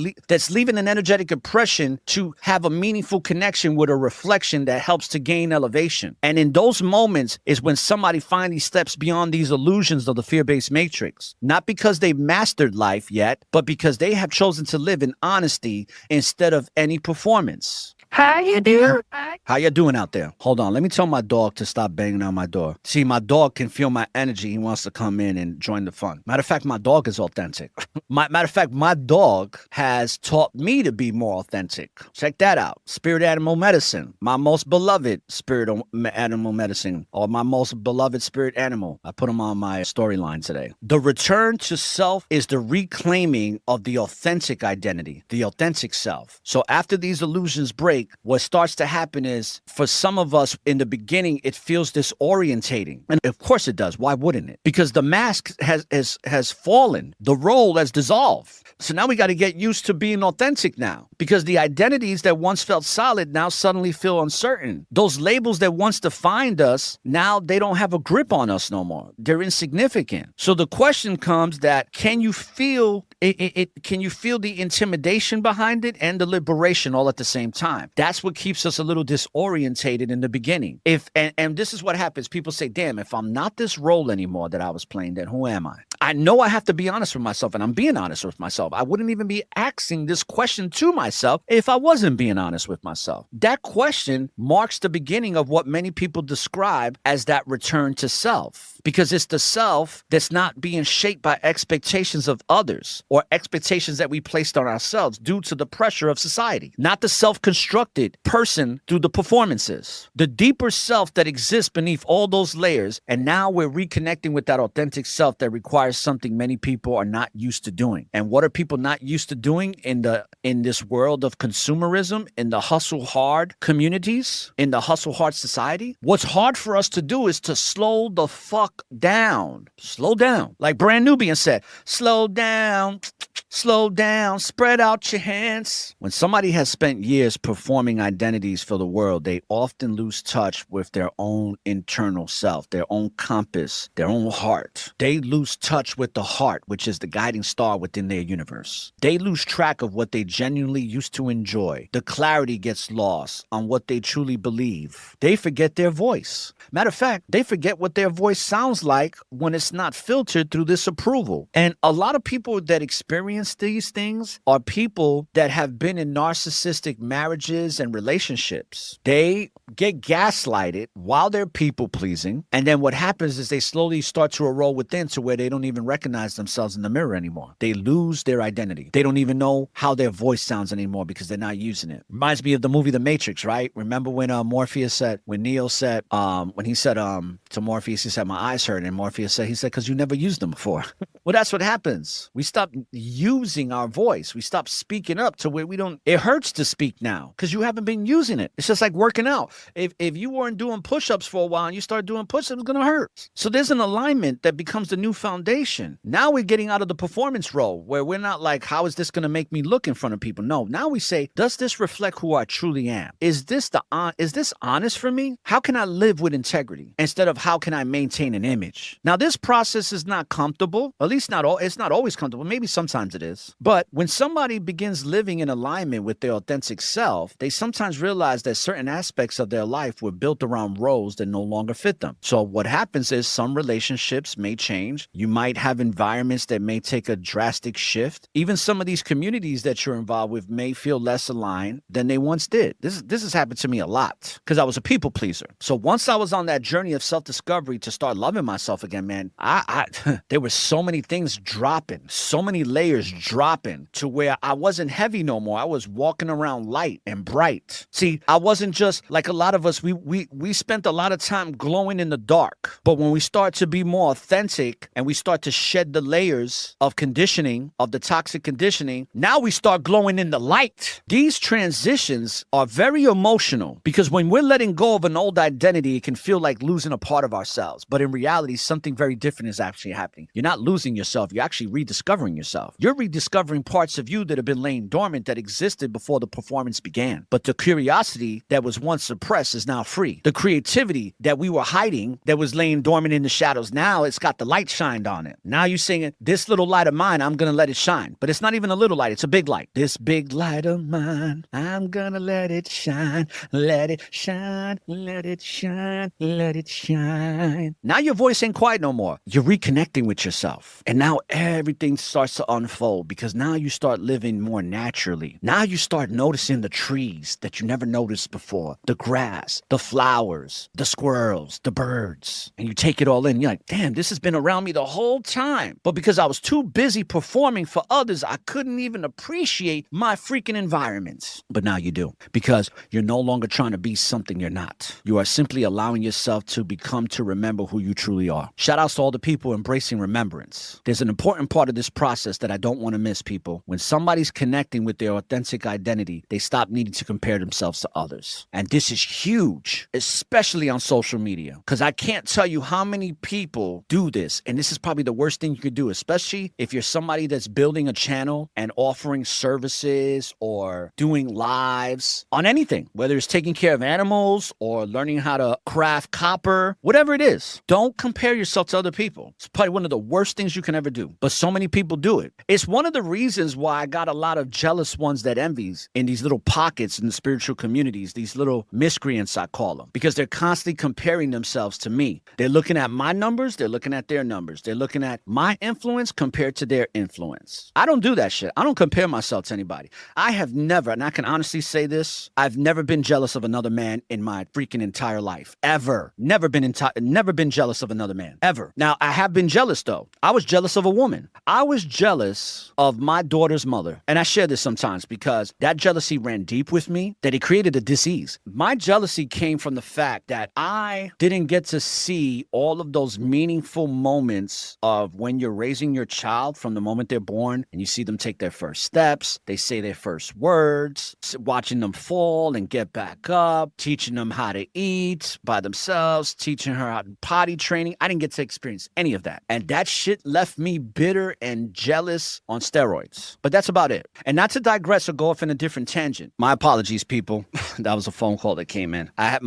leaving an energetic impression to have a meaningful connection with a reflection that helps to gain elevation. And in those moments is when somebody finally steps beyond these illusions of the fear-based matrix. Not because they've mastered life yet, but because they have chosen to live in honesty instead of any performance. How you doing? How you doing out there? Hold on. Let me tell my dog to stop banging on my door. See, my dog can feel my energy. He wants to come in and join the fun. Matter of fact, my dog is authentic. Matter of fact, my dog has taught me to be more authentic. Check that out. Spirit animal medicine. My most beloved spirit animal medicine, or my most beloved spirit animal. I put him on my storyline today. The return to self is the reclaiming of the authentic identity, the authentic self. So after these illusions break, what starts to happen is, for some of us in the beginning, it feels disorientating. And of course it does. Why wouldn't it? Because the mask has fallen. The role has dissolved. So now we got to get used to being authentic now, because the identities that once felt solid now suddenly feel uncertain. Those labels that once defined us, now they don't have a grip on us no more. They're insignificant. So the question comes that, can you feel it? Can you feel the intimidation behind it and the liberation all at the same time? That's what keeps us a little disorientated in the beginning. And this is what happens. People say, damn, if I'm not this role anymore that I was playing, then who am I? I know I have to be honest with myself, and I'm being honest with myself. I wouldn't even be asking this question to myself if I wasn't being honest with myself. That question marks the beginning of what many people describe as that return to self, because it's the self that's not being shaped by expectations of others or expectations that we placed on ourselves due to the pressure of society, not the self-constructed person through the performances. The deeper self that exists beneath all those layers, and now we're reconnecting with that authentic self that requires something many people are not used to doing. And what are people not used to doing in this world of consumerism, in the hustle hard communities, in the hustle hard society? What's hard for us to do is to slow the fuck down. Slow down. Like Brand Nubian said, slow down. Slow down, spread out your hands. When somebody has spent years performing identities for the world, they often lose touch with their own internal self, their own compass, their own heart. They lose touch with the heart, which is the guiding star within their universe. They lose track of what they genuinely used to enjoy. The clarity gets lost on what they truly believe. They forget their voice. Matter of fact, they forget what their voice sounds like when it's not filtered through this approval. And a lot of people that experience these things are people that have been in narcissistic marriages and relationships. They get gaslighted while they're people pleasing. And then what happens is they slowly start to erode within to where they don't even recognize themselves in the mirror anymore. They lose their identity. They don't even know how their voice sounds anymore because they're not using it. Reminds me of the movie The Matrix, right? Remember when when Neo said, when he said to Morpheus, he said, my eyes hurt. And Morpheus said, because you never used them before. Well, that's what happens. We stop using our voice. We stop speaking up to where we don't, it hurts to speak now because you haven't been using it. It's just like working out. If you weren't doing push-ups for a while and you start doing push-ups, it's going to hurt. So there's an alignment that becomes the new foundation. Now we're getting out of the performance role where we're not like, how is this going to make me look in front of people? No, now we say, does this reflect who I truly am? Is this honest for me? How can I live with integrity instead of how can I maintain an image? Now this process is not comfortable, at least it's not always comfortable. Maybe sometimes it is. But when somebody begins living in alignment with their authentic self, they sometimes realize that certain aspects of their life were built around roles that no longer fit them. So what happens is some relationships may change. You might have environments that may take a drastic shift. Even some of these communities that you're involved with may feel less aligned than they once did. This has happened to me a lot because I was a people pleaser. So once I was on that journey of self-discovery to start loving myself again, man, there were so many things dropping, so many layers dropping to where I wasn't heavy no more. I was walking around light and bright. See, I wasn't just like a lot of us, we spent a lot of time glowing in the dark. But when we start to be more authentic and we start to shed the layers of conditioning, of the toxic conditioning, now we start glowing in the light. These transitions are very emotional because when we're letting go of an old identity, it can feel like losing a part of ourselves. But in reality, something very different is actually happening. You're not losing yourself. You're actually rediscovering yourself. You're rediscovering parts of you that have been laying dormant that existed before the performance began. But the curiosity that was once suppressed is now free. The creativity that we were hiding that was laying dormant in the shadows, now it's got the light shined on it. Now you're singing, this little light of mine, I'm going to let it shine. But it's not even a little light. It's a big light. This big light of mine, I'm going to let it shine. Let it shine. Let it shine. Let it shine. Now your voice ain't quiet no more. You're reconnecting with yourself. And now everything starts to unfold because now you start living more naturally. Now you start noticing the trees that you never noticed before, the grass, the flowers, the squirrels, the birds, and you take it all in. You're like, damn, this has been around me the whole time. But because I was too busy performing for others, I couldn't even appreciate my freaking environments. But now you do because you're no longer trying to be something you're not. You are simply allowing yourself to remember who you truly are. Shout outs to all the people embracing remembrance. There's an important part of this process that I don't want to miss, people. When somebody's connecting with their authentic identity, they stop needing to compare themselves to others. And this is huge, especially on social media, because I can't tell you how many people do this. And this is probably the worst thing you could do, especially if you're somebody that's building a channel and offering services or doing lives on anything, whether it's taking care of animals or learning how to craft copper, whatever it is. Don't compare yourself to other people. It's probably one of the worst things you can ever do. But so many people do it. It's one of the reasons why I got a lot of jealous ones that envies in these little pockets in the spiritual communities, these little miscreants, I call them, because they're constantly comparing themselves to me. They're looking at my numbers. They're looking at their numbers. They're looking at my influence compared to their influence. I don't do that shit. I don't compare myself to anybody. I have never, and I can honestly say this, I've never been jealous of another man in my freaking entire life. Ever. Never been jealous of another man. Ever. Now, I have been jealous, though. I was jealous of a woman. I was jealous of my daughter's mother. And I share this sometimes because that jealousy ran deep with me, that it created a disease. My jealousy came from the fact that I didn't get to see all of those meaningful moments of when you're raising your child from the moment they're born and you see them take their first steps, they say their first words, watching them fall and get back up, teaching them how to eat by themselves, teaching her how to potty training. I didn't get to experience any of that. And that shit left left me bitter and jealous on steroids. But that's about it. And not to digress or go off in a different tangent. My apologies, people. That was a phone call that came in. I have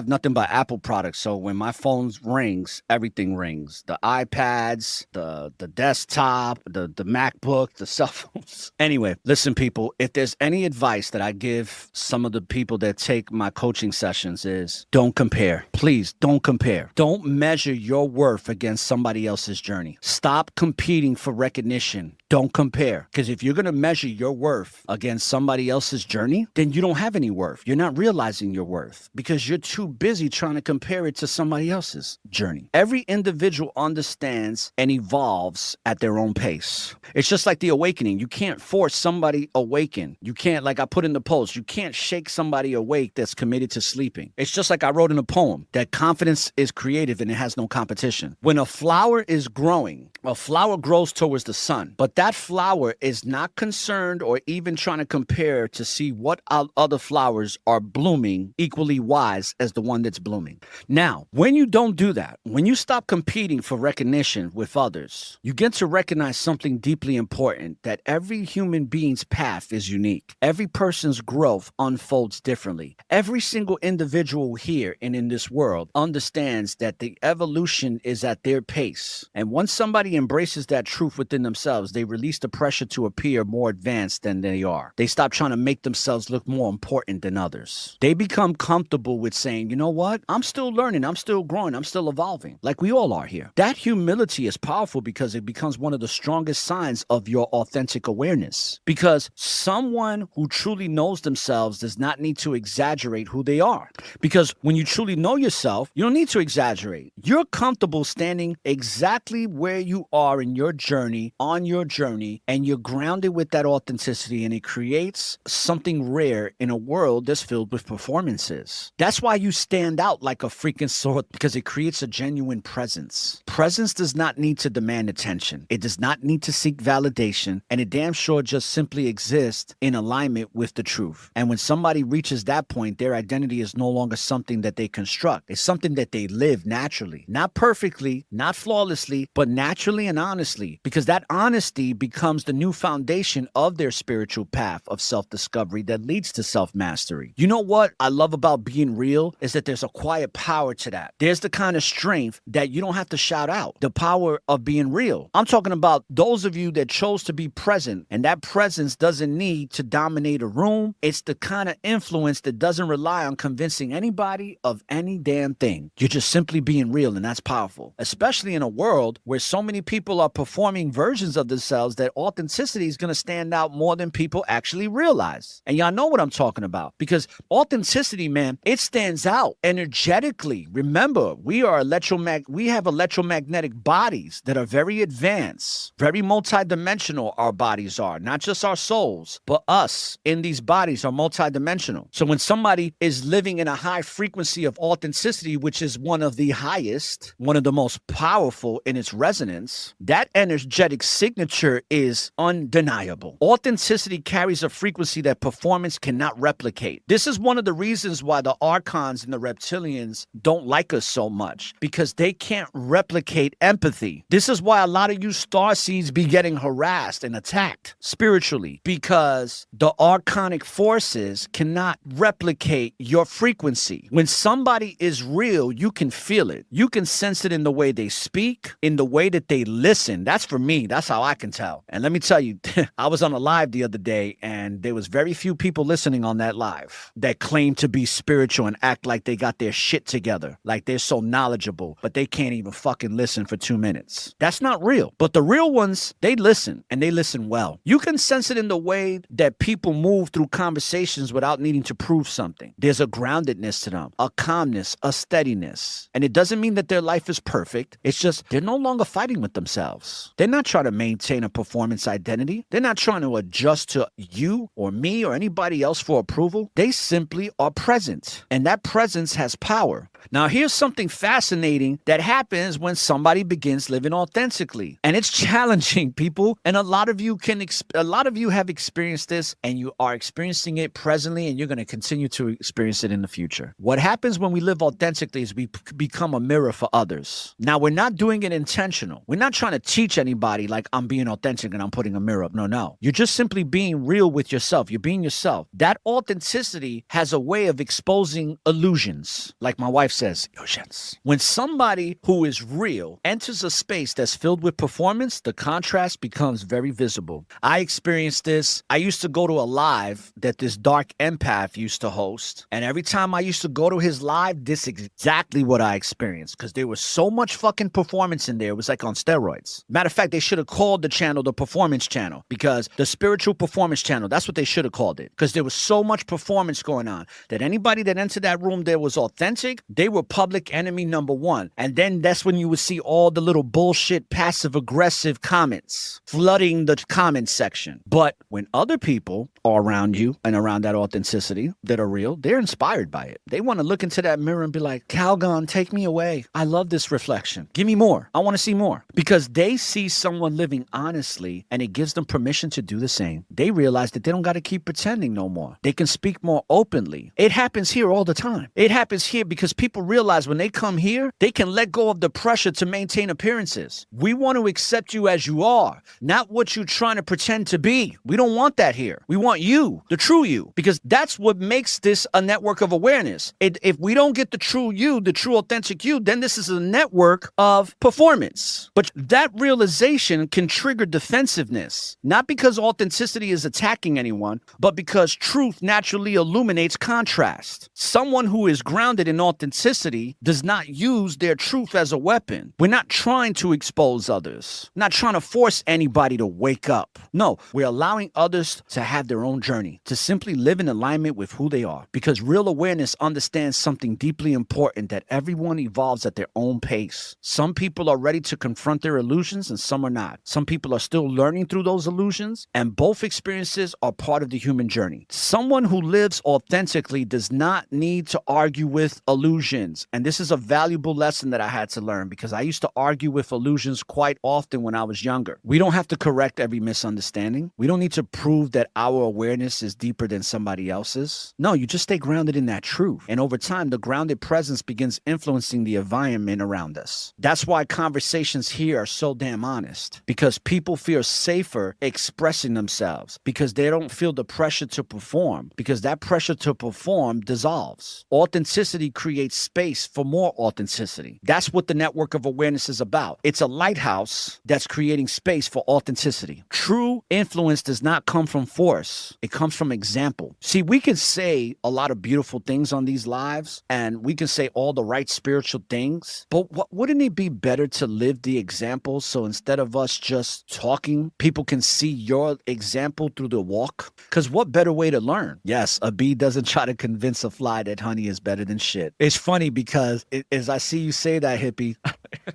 nothing but Apple products, so when my phone rings, everything rings. The iPads, the desktop, the MacBook, the cell phones. Anyway, listen, people, if there's any advice that I give some of the people that take my coaching sessions is don't compare. Please don't compare. Don't measure your worth against somebody else's journey. Stop competing for recognition. Don't compare. Because if you're going to measure your worth against somebody else's journey, then you don't have any worth. You're not realizing your worth because you're too busy trying to compare it to somebody else's journey. Every individual understands and evolves at their own pace. It's just like the awakening. You can't force somebody awaken. You can't, like I put in the post, you can't shake somebody awake that's committed to sleeping. It's just like I wrote in a poem that confidence is creative and it has no competition. When a flower is growing, a flower grows towards the sun, but that flower is not concerned or even trying to compare to see what other flowers are blooming equally wise as the one that's blooming. Now, when you don't do that, when you stop competing for recognition with others, you get to recognize something deeply important, that every human being's path is unique. Every person's growth unfolds differently. Every single individual here and in this world understands that the evolution is at their pace. And once somebody embraces that truth within themselves, they release the pressure to appear more advanced than they are. They stop trying to make themselves look more important than others. They become comfortable with saying, you know what? I'm still learning. I'm still growing. I'm still evolving, like we all are here. That humility is powerful because it becomes one of the strongest signs of your authentic awareness. Because someone who truly knows themselves does not need to exaggerate who they are. Because when you truly know yourself, you don't need to exaggerate. You're comfortable standing exactly where you are in your journey, on your journey, and you're grounded with that authenticity, and it creates something rare in a world that's filled with performances. That's why you stand out like a freaking sword, because it creates a genuine presence. Presence does not need to demand attention. It does not need to seek validation, and it damn sure just simply exists in alignment with the truth. And when somebody reaches that point, their identity is no longer something that they construct. It's something that they live naturally. Not perfectly, not flawlessly, but naturally and honestly, because that honesty becomes the new foundation of their spiritual path of self-discovery that leads to self-mastery. You know what I love about being real is that there's a quiet power to that. There's the kind of strength that you don't have to shout out. The power of being real. I'm talking about those of you that chose to be present, and that presence doesn't need to dominate a room. It's the kind of influence that doesn't rely on convincing anybody of any damn thing. You're just simply being real, and that's powerful. Especially in a world where so many people are performing versions of themselves, that authenticity is going to stand out more than people actually realize. And y'all know what I'm talking about, because authenticity, man, it stands out energetically. Remember, we have electromagnetic bodies that are very advanced, very multidimensional. Our bodies are not just our souls, but us in these bodies are multidimensional. So when somebody is living in a high frequency of authenticity, which is one of the highest, one of the most powerful in its resonance, that energetic signature is undeniable. Authenticity carries a frequency that performance cannot replicate. This is one of the reasons why the archons and the reptilians don't like us so much, because they can't replicate empathy. This is why a lot of you starseeds be getting harassed and attacked spiritually, because the archonic forces cannot replicate your frequency. When somebody is real, you can feel it. You can sense it in the way they speak, in the way that they listen. That's for me. That's how I can tell. And let me tell you, I was on a live the other day, and there was very few people listening on that live that claim to be spiritual and act like they got their shit together, like they're so knowledgeable, but they can't even fucking listen for 2 minutes. That's not real. But the real ones, they listen, and they listen well. You can sense it in the way that people move through conversations without needing to prove something. There's a groundedness to them, a calmness, a steadiness. And it doesn't mean that their life is perfect. It's just they're no longer fighting with themselves. They're not trying to maintain a performance identity. They're not trying to adjust to you or me or anybody else for approval. They simply are present. And that presence has power. Now, here's something fascinating that happens when somebody begins living authentically. And it's challenging, people. And a lot of you have experienced this, and you are experiencing it presently, and you're going to continue to experience it in the future. What happens when we live authentically is we become a mirror for others. Now, we're not doing it intentional. We're not trying to teach anybody like I'm being authentic and I'm putting a mirror up. No. You're just simply being real with yourself. You're being yourself. That authenticity has a way of exposing illusions. Like my wife says, illusions. When somebody who is real enters a space that's filled with performance, the contrast becomes very visible. I experienced this. I used to go to a live that this dark empath used to host. And every time I used to go to his live, this is exactly what I experienced. Because there was so much fucking performance in there. It was like on steroids. Matter of fact, they should have called the channel the Performance Channel. Because the Spiritual Performance Channel, that's what they should have called it. Because there was so much performance going on that anybody that entered that room there was authentic. They were public enemy number one. And then that's when you would see all the little bullshit passive-aggressive comments flooding the comment section. But when other people are around you and around that authenticity that are real, they're inspired by it. They want to look into that mirror and be like, Calgon, take me away. I love this reflection. Give me more. I want to see more. Because they see someone living honestly and it gives them permission to do the same. They realize that they don't got to keep pretending no more. They can speak more openly. It happens here all the time. It happens here because people realize when they come here, they can let go of the pressure to maintain appearances. We want to accept you as you are, not what you're trying to pretend to be. We don't want that here. We want you, the true you, because that's what makes this a network of awareness. If we don't get the true you, the true authentic you, then this is a network of performance. But that realization can trigger defensiveness, not because authenticity is attacking anyone, but because truth naturally illuminates contrast. Someone who is grounded in authenticity does not use their truth as a weapon. We're not trying to expose others, not trying to force anybody to wake up. No, we're allowing others to have their own journey, to simply live in alignment with who they are. Because real awareness understands something deeply important, that everyone evolves at their own pace. Some people are ready to confront their illusions and some are not. Some people are still learning through those illusions, and both experiences are part of the human journey. Someone who lives authentically does not need to argue with illusions. And this is a valuable lesson that I had to learn, because I used to argue with illusions quite often when I was younger. We don't have to correct every misunderstanding. We don't need to prove that our awareness is deeper than somebody else's. No, you just stay grounded in that truth. And over time, the grounded presence begins influencing the environment around us. That's why conversations here are so damn honest, because people feel safer expressing themselves, because they don't feel the pressure to perform, because that pressure to perform dissolves. Authenticity creates space for more authenticity. That's what the network of awareness is about. It's a lighthouse that's creating space for authenticity. True influence does not come from force. It comes from example. See, we can say a lot of beautiful things on these lives, and we can say all the right spiritual things, but wouldn't it be better to live the example, so instead of us just talking, people can see your example through the walk? Because what better way to learn? Yes, a bee doesn't try to convince a fly that honey is better than shit. It's funny because as I see you say that, hippie,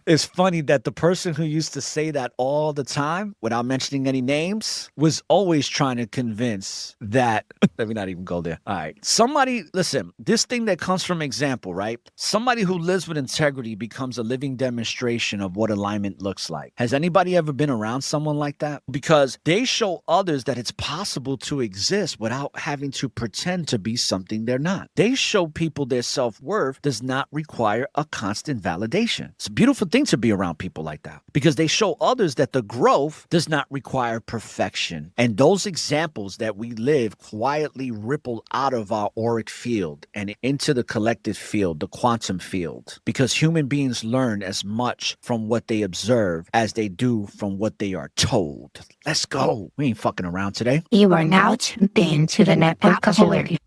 it's funny that the person who used to say that all the time, without mentioning any names, was always trying to convince that, let me not even go there. All right. Somebody, listen, this thing that comes from example, right? Somebody who lives with integrity becomes a living demonstration of what alignment looks like. Has anybody ever been around someone like that? Because they show others that it's possible to exist without having to pretend to be something they're not. They show people their self-worth does not require a constant validation. It's a beautiful thing to be around people like that, because they show others that the growth does not require perfection. And those examples that we live quietly ripple out of our auric field and into the collective field, the quantum field, because human beings learn as much from what they observe as they do from what they are told. Let's go. We ain't fucking around today. You are now tuned in to the network of awareness.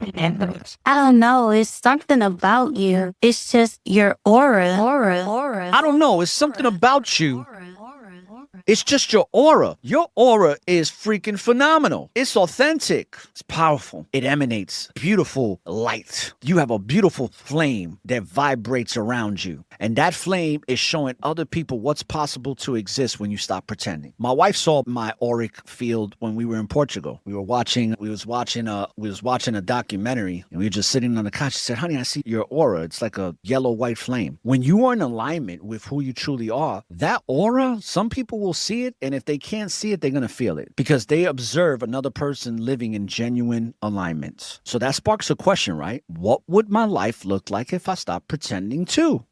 I don't know. It's something about you. It's just your aura. I don't know. It's something about you. It's just your aura. Your aura is freaking phenomenal. It's authentic. It's powerful. It emanates beautiful light. You have a beautiful flame that vibrates around you. And that flame is showing other people what's possible to exist when you stop pretending. My wife saw my auric field when we were in Portugal. We was watching a documentary, and we were just sitting on the couch. She said, "Honey, I see your aura. It's like a yellow-white flame." When you are in alignment with who you truly are, that aura, some people will see it, and if they can't see it, they're going to feel it because they observe another person living in genuine alignment. So that sparks a question, right? What would my life look like if I stopped pretending too?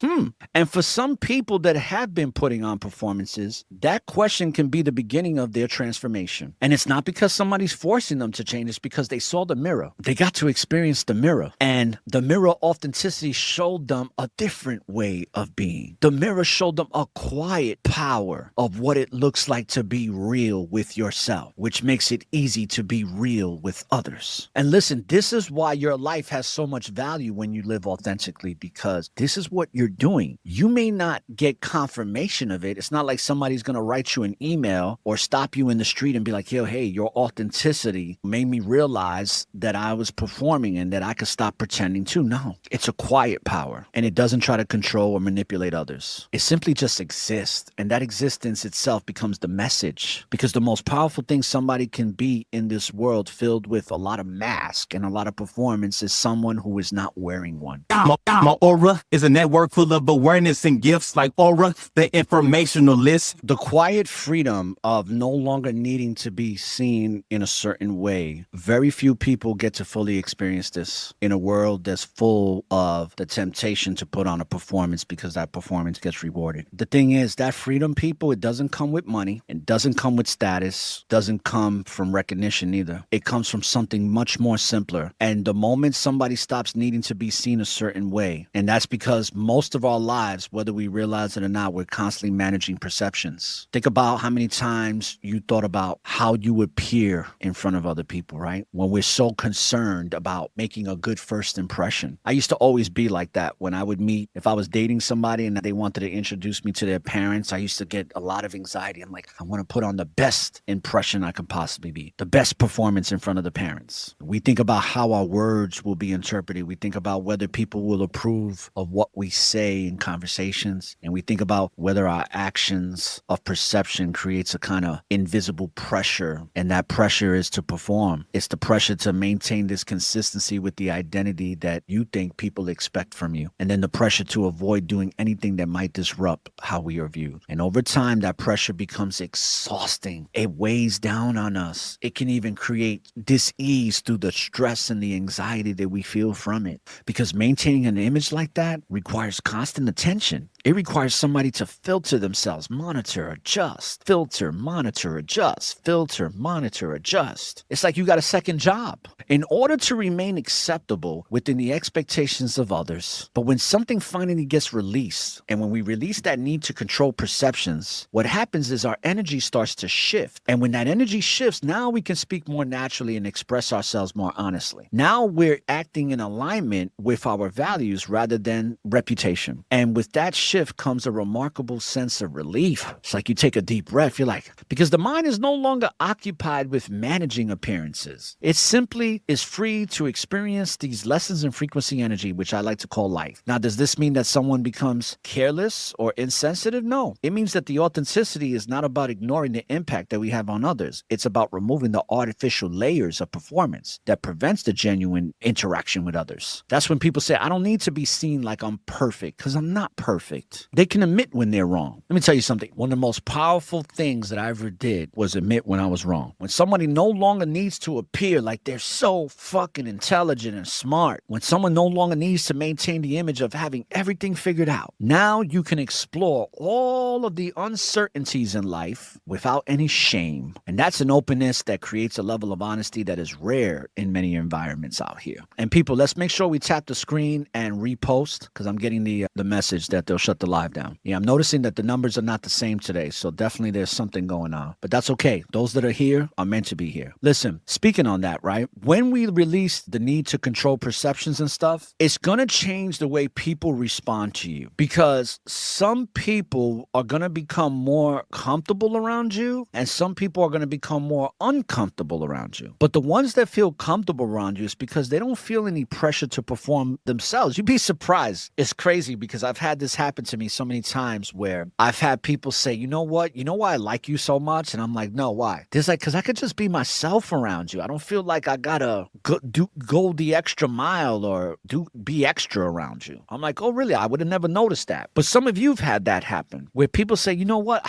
And for some people that have been putting on performances, that question can be the beginning of their transformation. And it's not because somebody's forcing them to change, it's because they saw the mirror. They got to experience the mirror. And the mirror authenticity showed them a different way of being. The mirror showed them a quiet power of what it looks like to be real with yourself, which makes it easy to be real with others. And listen, this is why your life has so much value when you live authentically, because this is what you're doing. You may not get confirmation of it. It's not like somebody's going to write you an email or stop you in the street and be like, yo, hey, your authenticity made me realize that I was performing and that I could stop pretending too. No, it's a quiet power, and it doesn't try to control or manipulate others. It simply just exists, and that existence itself becomes the message, because the most powerful thing somebody can be in this world filled with a lot of mask and a lot of performance is someone who is not wearing one. My aura is a network full of awareness and gifts like aura, the informational list. The quiet freedom of no longer needing to be seen in a certain way. Very few people get to fully experience this in a world that's full of the temptation to put on a performance because that performance gets rewarded. The thing is, that freedom, people, it doesn't come with money. It doesn't come with status. Doesn't come from recognition either. It comes from something much more simpler. And the moment somebody stops needing to be seen a certain way, and that's because most of our lives, whether we realize it or not, we're constantly managing perceptions. Think about how many times you thought about how you appear in front of other people, right? When we're so concerned about making a good first impression. I used to always be like that when I would meet, if I was dating somebody and they wanted to introduce me to their parents, I used to get a lot of anxiety. I'm like, I want to put on the best impression I can possibly be, the best performance in front of the parents. We think about how our words will be interpreted. We think about whether people will approve of what we say in conversations. And we think about whether our actions of perception creates a kind of invisible pressure. And that pressure is to perform. It's the pressure to maintain this consistency with the identity that you think people expect from you. And then the pressure to avoid doing anything that might disrupt how we are viewed. And over time, that pressure becomes exhausting. It weighs down on us. It can even create dis-ease through the stress and the anxiety that we feel from it. Because maintaining an image like that requires constant attention. It requires somebody to filter themselves, monitor, adjust, filter, monitor, adjust, filter, monitor, adjust. It's like you got a second job in order to remain acceptable within the expectations of others. But when something finally gets released, and when we release that need to control perceptions, what happens is our energy starts to shift. And when that energy shifts, now we can speak more naturally and express ourselves more honestly. Now we're acting in alignment with our values rather than reputation. And with that shift comes a remarkable sense of relief. It's like you take a deep breath. You're like, because the mind is no longer occupied with managing appearances. It simply is free to experience these lessons in frequency energy, which I like to call life. Now, does this mean that someone becomes careless or insensitive? No. It means that the authenticity is not about ignoring the impact that we have on others. It's about removing the artificial layers of performance that prevents the genuine interaction with others. That's when people say, I don't need to be seen like I'm perfect, because I'm not perfect. They can admit when they're wrong. Let me tell you something. One of the most powerful things that I ever did was admit when I was wrong. When somebody no longer needs to appear like they're so fucking intelligent and smart, when someone no longer needs to maintain the image of having everything figured out, now you can explore all of the uncertainties in life without any shame. And that's an openness that creates a level of honesty that is rare in many environments out here. And people, let's make sure we tap the screen and repost, because I'm getting the message that they'll shut shut the live down. Yeah, I'm noticing that the numbers are not the same today, so definitely there's something going on. But that's okay. Those that are here are meant to be here. Listen, speaking on that, right? When we release the need to control perceptions and stuff, it's going to change the way people respond to you, because some people are going to become more comfortable around you and some people are going to become more uncomfortable around you. But the ones that feel comfortable around you is because they don't feel any pressure to perform themselves. You'd be surprised. It's crazy because I've had this happen to me so many times where I've had people say, you know what? You know why I like you so much? And I'm like, no, why? There's like, because I could just be myself around you. I don't feel like I gotta go the extra mile or be extra around you. I'm like, oh, really? I would have never noticed that. But some of you have had that happen where people say, you know what?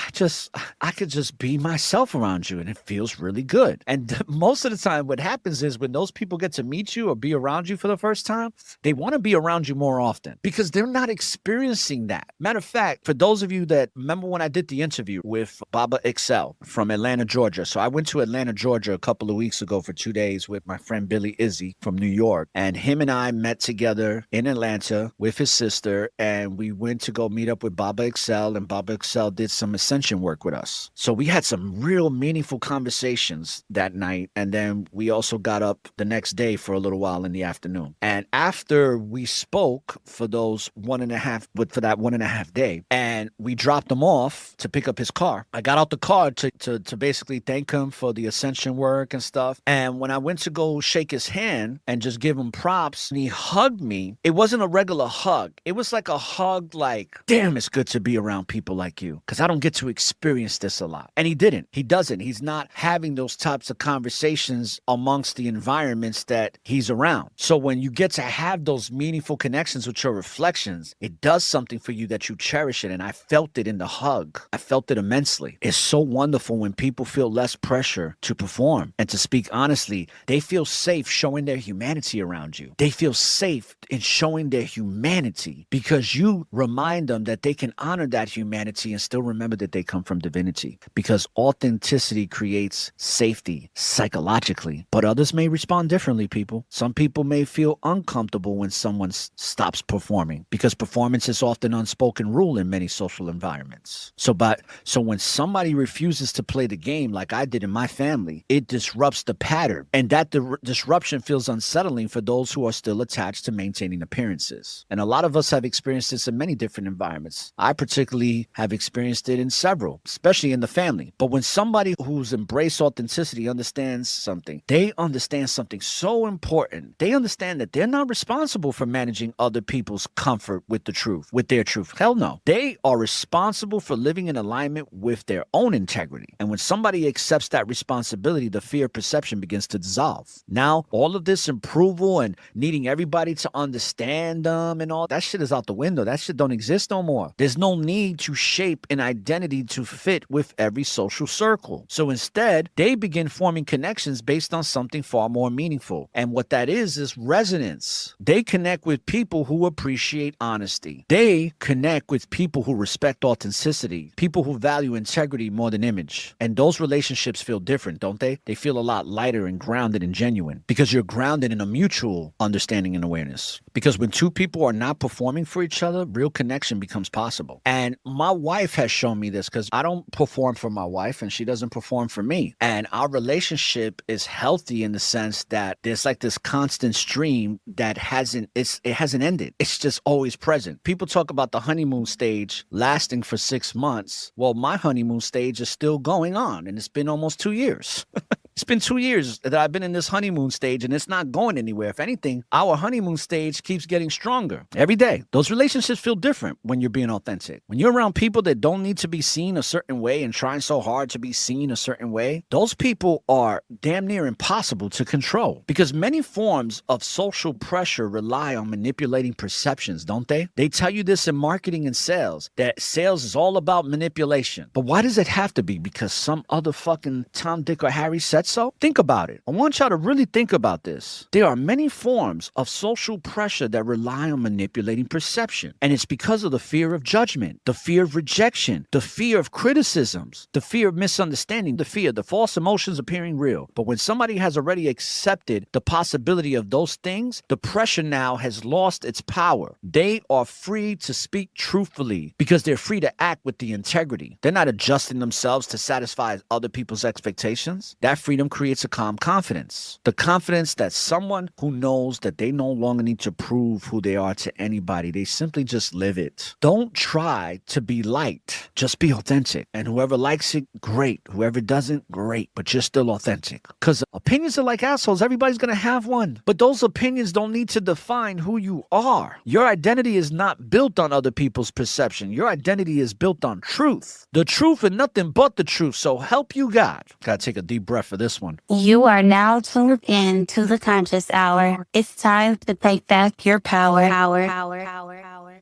I could just be myself around you and it feels really good. And most of the time what happens is when those people get to meet you or be around you for the first time, they want to be around you more often because they're not experiencing that. Matter of fact, for those of you that remember when I did the interview with Baba Excel from Atlanta, Georgia. So I went to Atlanta, Georgia a couple of weeks ago for 2 days with my friend Billy Izzy from New York. And him and I met together in Atlanta with his sister, and we went to go meet up with Baba Excel, and Baba Excel did some ascension work with us. So we had some real meaningful conversations that night. And then we also got up the next day for a little while in the afternoon. And after we spoke for that 1.5 day, and we dropped him off to pick up his car, I got out the car to basically thank him for the ascension work and stuff. And when I went to go shake his hand and just give him props, and he hugged me, it wasn't a regular hug. It was like a hug like, damn, it's good to be around people like you, because I don't get to experience this a lot. And he didn't. He doesn't. He's not having those types of conversations amongst the environments that he's around. So when you get to have those meaningful connections with your reflections, it does something for you that you cherish it. And I felt it in the hug. I felt it immensely. It's so wonderful when people feel less pressure to perform and to speak honestly. They feel safe showing their humanity around you. They feel safe in showing their humanity because you remind them that they can honor that humanity and still remember that they come from divinity, because authenticity creates safety psychologically. But others may respond differently, people. Some people may feel uncomfortable when someone stops performing, because performance is often unspoken rule in many social environments. So when somebody refuses to play the game like I did in my family, it disrupts the pattern. And that disruption feels unsettling for those who are still attached to maintaining appearances. And a lot of us have experienced this in many different environments. I particularly have experienced it in several, especially in the family. But when somebody who's embraced authenticity understands something, they understand something so important. They understand that they're not responsible for managing other people's comfort with the truth, with their truth. Hell no. They are responsible for living in alignment with their own integrity. And when somebody accepts that responsibility, the fear of perception begins to dissolve. Now, all of this approval and needing everybody to understand them and all that shit is out the window. That shit don't exist no more. There's no need to shape an identity to fit with every social circle. So instead, they begin forming connections based on something far more meaningful. And what that is resonance. They connect with people who appreciate honesty. They connect with people who respect authenticity, people who value integrity more than image. And those relationships feel different, don't they? They feel a lot lighter and grounded and genuine because you're grounded in a mutual understanding and awareness. Because when two people are not performing for each other, real connection becomes possible. And my wife has shown me this, because I don't perform for my wife and she doesn't perform for me. And our relationship is healthy in the sense that there's like this constant stream that hasn't ended. It's just always present. People talk about the honeymoon stage lasting for 6 months. Well, my honeymoon stage is still going on, and it's been almost 2 years. It's been 2 years that I've been in this honeymoon stage, and it's not going anywhere. If anything, our honeymoon stage keeps getting stronger every day. Those relationships feel different when you're being authentic. When you're around people that don't need to be seen a certain way and trying so hard to be seen a certain way, those people are damn near impossible to control, because many forms of social pressure rely on manipulating perceptions, don't they? They tell you this in marketing and sales, that sales is all about manipulation. But why does it have to be? Because some other fucking Tom, Dick, or Harry said that so? Think about it. I want y'all to really think about this. There are many forms of social pressure that rely on manipulating perception. And it's because of the fear of judgment, the fear of rejection, the fear of criticisms, the fear of misunderstanding, the fear, the false emotions appearing real. But when somebody has already accepted the possibility of those things, the pressure now has lost its power. They are free to speak truthfully because they're free to act with the integrity. They're not adjusting themselves to satisfy other people's expectations. That freedom creates a calm confidence. The confidence that someone who knows that they no longer need to prove who they are to anybody. They simply just live it. Don't try to be liked. Just be authentic. And whoever likes it, great. Whoever doesn't, great. But you're still authentic. Because opinions are like assholes. Everybody's going to have one. But those opinions don't need to define who you are. Your identity is not built on other people's perception. Your identity is built on truth. The truth and nothing but the truth. So help you God. Gotta take a deep breath for this one. You are now tuned in to the Conscious Hour. It's time to take back your power.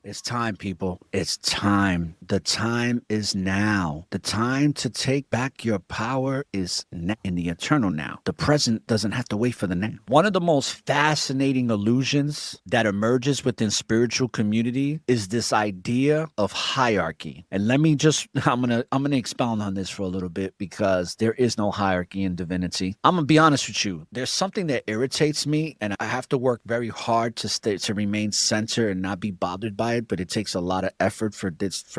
It's time, people. It's time. The time is now. The time to take back your power is in the eternal now. The present doesn't have to wait for the now. One of the most fascinating illusions that emerges within spiritual community is this idea of hierarchy. And let me just, I'm gonna expound on this for a little bit because there is no hierarchy in divinity. I'm gonna be honest with you. There's something that irritates me, and I have to work very hard to remain centered and not be bothered by it. But it takes a lot of effort for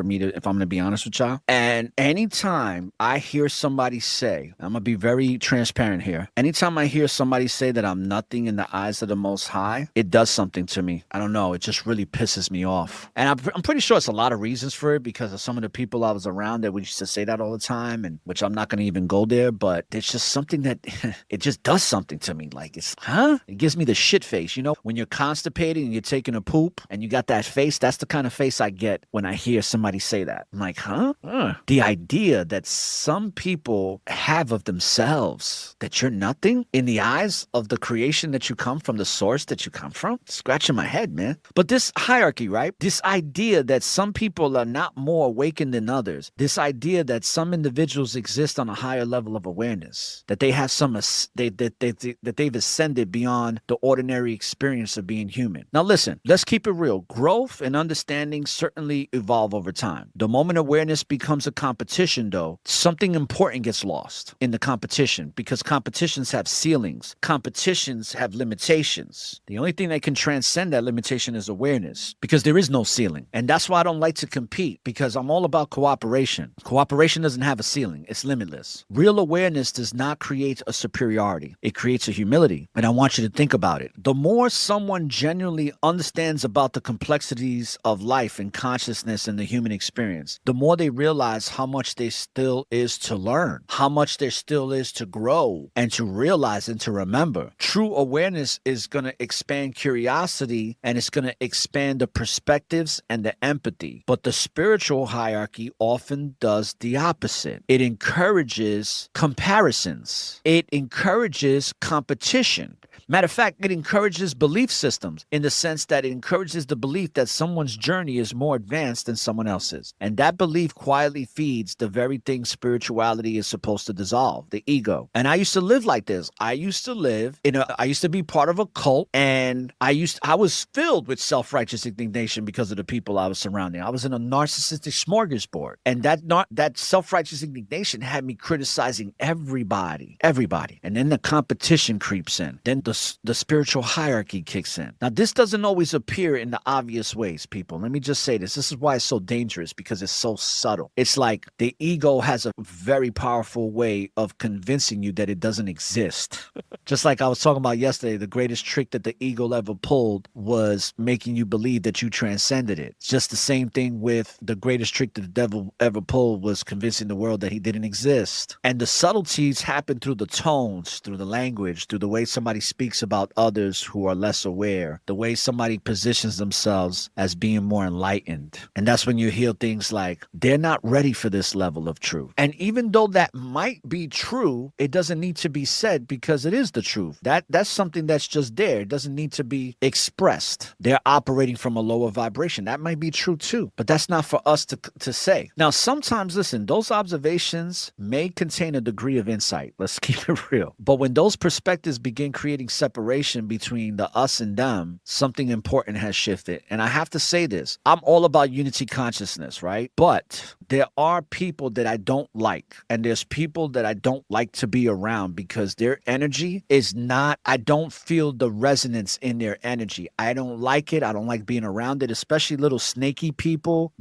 me to, if I'm gonna be honest with y'all. And anytime I hear somebody say, I'm gonna be very transparent here. Anytime I hear somebody say that I'm nothing in the eyes of the Most High, it does something to me. I don't know. It just really pisses me off. And I'm pretty sure it's a lot of reasons for it because of some of the people I was around that we used to say that all the time, and which I'm not gonna even go there. But there's just something that it just does something to me. Like it gives me the shit face. You know, when you're constipated and you're taking a poop and you got that face, that's the kind of face I get when I hear somebody say that. I'm like, The idea that some people have of themselves, that you're nothing in the eyes of the creation that you come from, the source that you come from, scratching my head, man. But this hierarchy, right? This idea that some people are not more awakened than others, this idea that some individuals exist on a higher level of awareness, that they have that they've ascended beyond the ordinary experience of being human. Now listen, let's keep it real. Growth and understanding certainly evolve over time. The moment awareness becomes a competition, though, something important gets lost in the competition because competitions have ceilings. Competitions have limitations. The only thing that can transcend that limitation is awareness because there is no ceiling. And that's why I don't like to compete because I'm all about cooperation. Cooperation doesn't have a ceiling. It's limitless. Real awareness does not create a superiority. It creates a humility. And I want you to think about it. The more someone genuinely understands about the complexities of life and consciousness and the human experience, the more they realize how much there still is to learn, how much there still is to grow and to realize and to remember. True awareness is going to expand curiosity and it's going to expand the perspectives and the empathy. But the spiritual hierarchy often does the opposite. It encourages comparisons. It encourages competition. Matter of fact, it encourages belief systems in the sense that it encourages the belief that someone's journey is more advanced than someone else's. And that belief quietly feeds the very thing spirituality is supposed to dissolve, the ego. And I used to live like this. I used to be part of a cult, and I was filled with self-righteous indignation because of the people I was surrounding. I was in a narcissistic smorgasbord. And that self-righteous indignation had me criticizing everybody. And then the competition creeps in. Then the spiritual hierarchy kicks in. Now, this doesn't always appear in the obvious ways, people. Let me just say this. This is why it's so dangerous, because it's so subtle. It's like the ego has a very powerful way of convincing you that it doesn't exist. Just like I was talking about yesterday, the greatest trick that the ego ever pulled was making you believe that you transcended it. It's just the same thing with the greatest trick that the devil ever pulled was convincing the world that he didn't exist. And the subtleties happen through the tones, through the language, through the way somebody speaks speaks about others who are less aware, the way somebody positions themselves as being more enlightened. And that's when you hear things like, they're not ready for this level of truth. And even though that might be true, it doesn't need to be said because it is the truth. That's something that's just there. It doesn't need to be expressed. They're operating from a lower vibration. That might be true too, but that's not for us to say. Now, sometimes, listen, those observations may contain a degree of insight. Let's keep it real. But when those perspectives begin creating separation between the us and them, something important has shifted. And I have to say this, I'm all about unity consciousness, right? But there are people that I don't like, and there's people that I don't like to be around because their energy is not, I don't feel the resonance in their energy. I don't like it. I don't like being around it, especially little snaky people,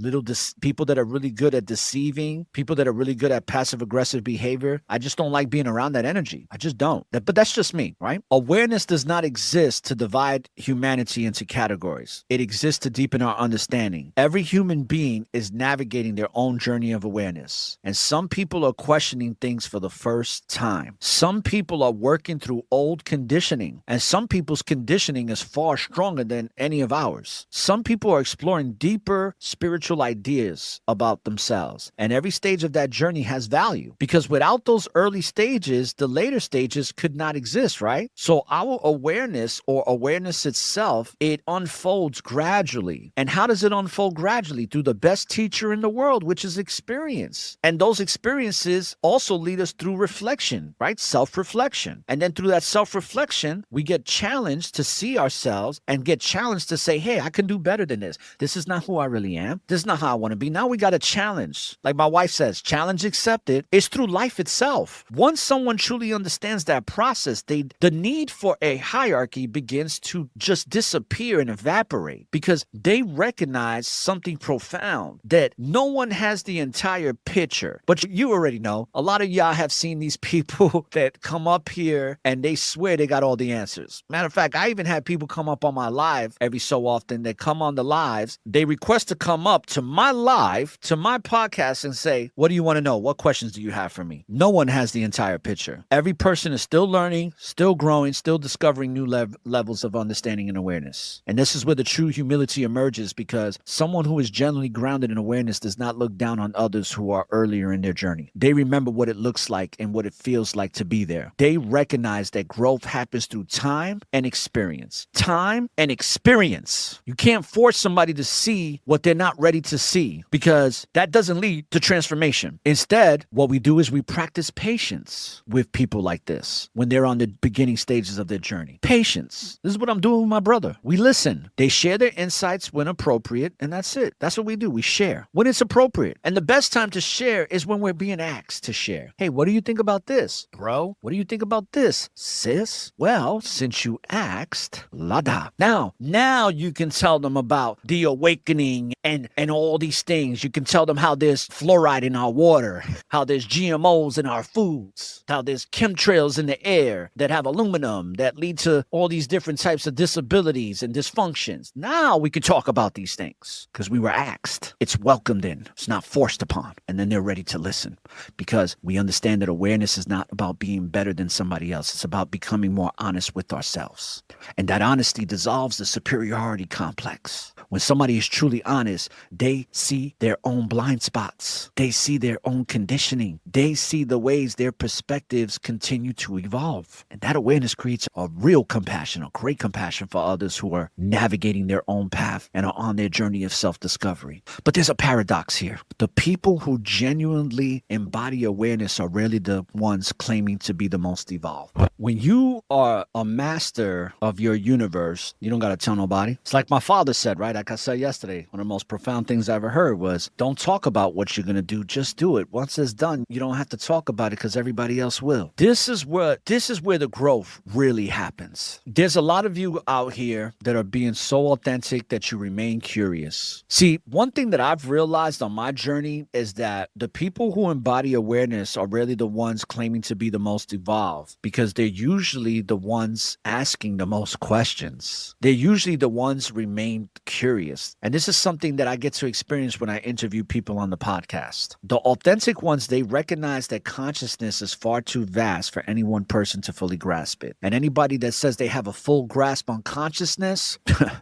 people that are really good at deceiving, people that are really good at passive aggressive behavior. I just don't like being around that energy. I just don't. But that's just me, right? Awareness does not exist to divide humanity into categories. It exists to deepen our understanding. Every human being is navigating their own journey of awareness. And some people are questioning things for the first time. Some people are working through old conditioning, and some people's conditioning is far stronger than any of ours. Some people are exploring deeper spiritual ideas about themselves, and every stage of that journey has value, because without those early stages, the later stages could not exist, right? So our awareness, or awareness itself, it unfolds gradually. And how does it unfold gradually? Through the best teacher in the world, which is experience. And those experiences also lead us through reflection, right? Self-reflection. And then through that self-reflection, we get challenged to see ourselves and get challenged to say, hey, I can do better than this. This is not who I really am. This is not how I want to be. Now we got a challenge. Like my wife says, challenge accepted. It's through life itself. Once someone truly understands that process, the need for a hierarchy begins to just disappear and evaporate, because they recognize something profound, that no one has the entire picture. But you already know, a lot of y'all have seen these people that come up here and they swear they got all the answers. Matter of fact, I even had people come up on my live every so often. They come on the lives, they request to come up to my live, to my podcast, and say, what do you want to know? What questions do you have for me? No one has the entire picture. Every person is still learning, still growing, still discovering new levels of understanding and awareness. And this is where the true humility emerges, because someone who is generally grounded in awareness does not look down on others who are earlier in their journey. They remember what it looks like and what it feels like to be there. They recognize that growth happens through time and experience. Time and experience. You can't force somebody to see what they're not ready to see, because that doesn't lead to transformation. Instead, what we do is we practice patience with people like this when they're on the beginning stages of their journey. Patience. This is what I'm doing with my brother. We listen. They share their insights when appropriate, and that's it. That's what we do. We share when it's appropriate. And the best time to share is when we're being asked to share. Hey, what do you think about this? Bro, what do you think about this? Sis? Well, since you asked, lada. Now you can tell them about the awakening and all these things. You can tell them how there's fluoride in our water, how there's GMOs in our foods, how there's chemtrails in the air that have aluminum that lead to all these different types of disabilities and dysfunctions. Now we can talk about these things because we were asked. It's welcomed in. It's not forced upon. And then they're ready to listen, because we understand that awareness is not about being better than somebody else. It's about becoming more honest with ourselves. And that honesty dissolves the superiority complex. When somebody is truly honest, they see their own blind spots. They see their own conditioning. They see the ways their perspectives continue to evolve. And that awareness creates a real compassion, a great compassion for others who are navigating their own path and are on their journey of self-discovery. But there's a paradox here. The people who genuinely embody awareness are rarely the ones claiming to be the most evolved. When you are a master of your universe, you don't got to tell nobody. It's like my father said, right? Like I said yesterday, one of the most profound things I ever heard was, don't talk about what you're going to do. Just do it. Once it's done, you don't have to talk about it because everybody else will. This is where the growth really happens. There's a lot of you out here that are being so authentic that you remain curious. See, one thing that I've realized on my journey is that the people who embody awareness are really the ones claiming to be the most evolved because they're usually the ones asking the most questions. They're usually the ones remain curious. And this is something that I get to experience when I interview people on the podcast. The authentic ones, they recognize that consciousness is far too vast for any one person to fully grasp it. And anybody that says they have a full grasp on consciousness,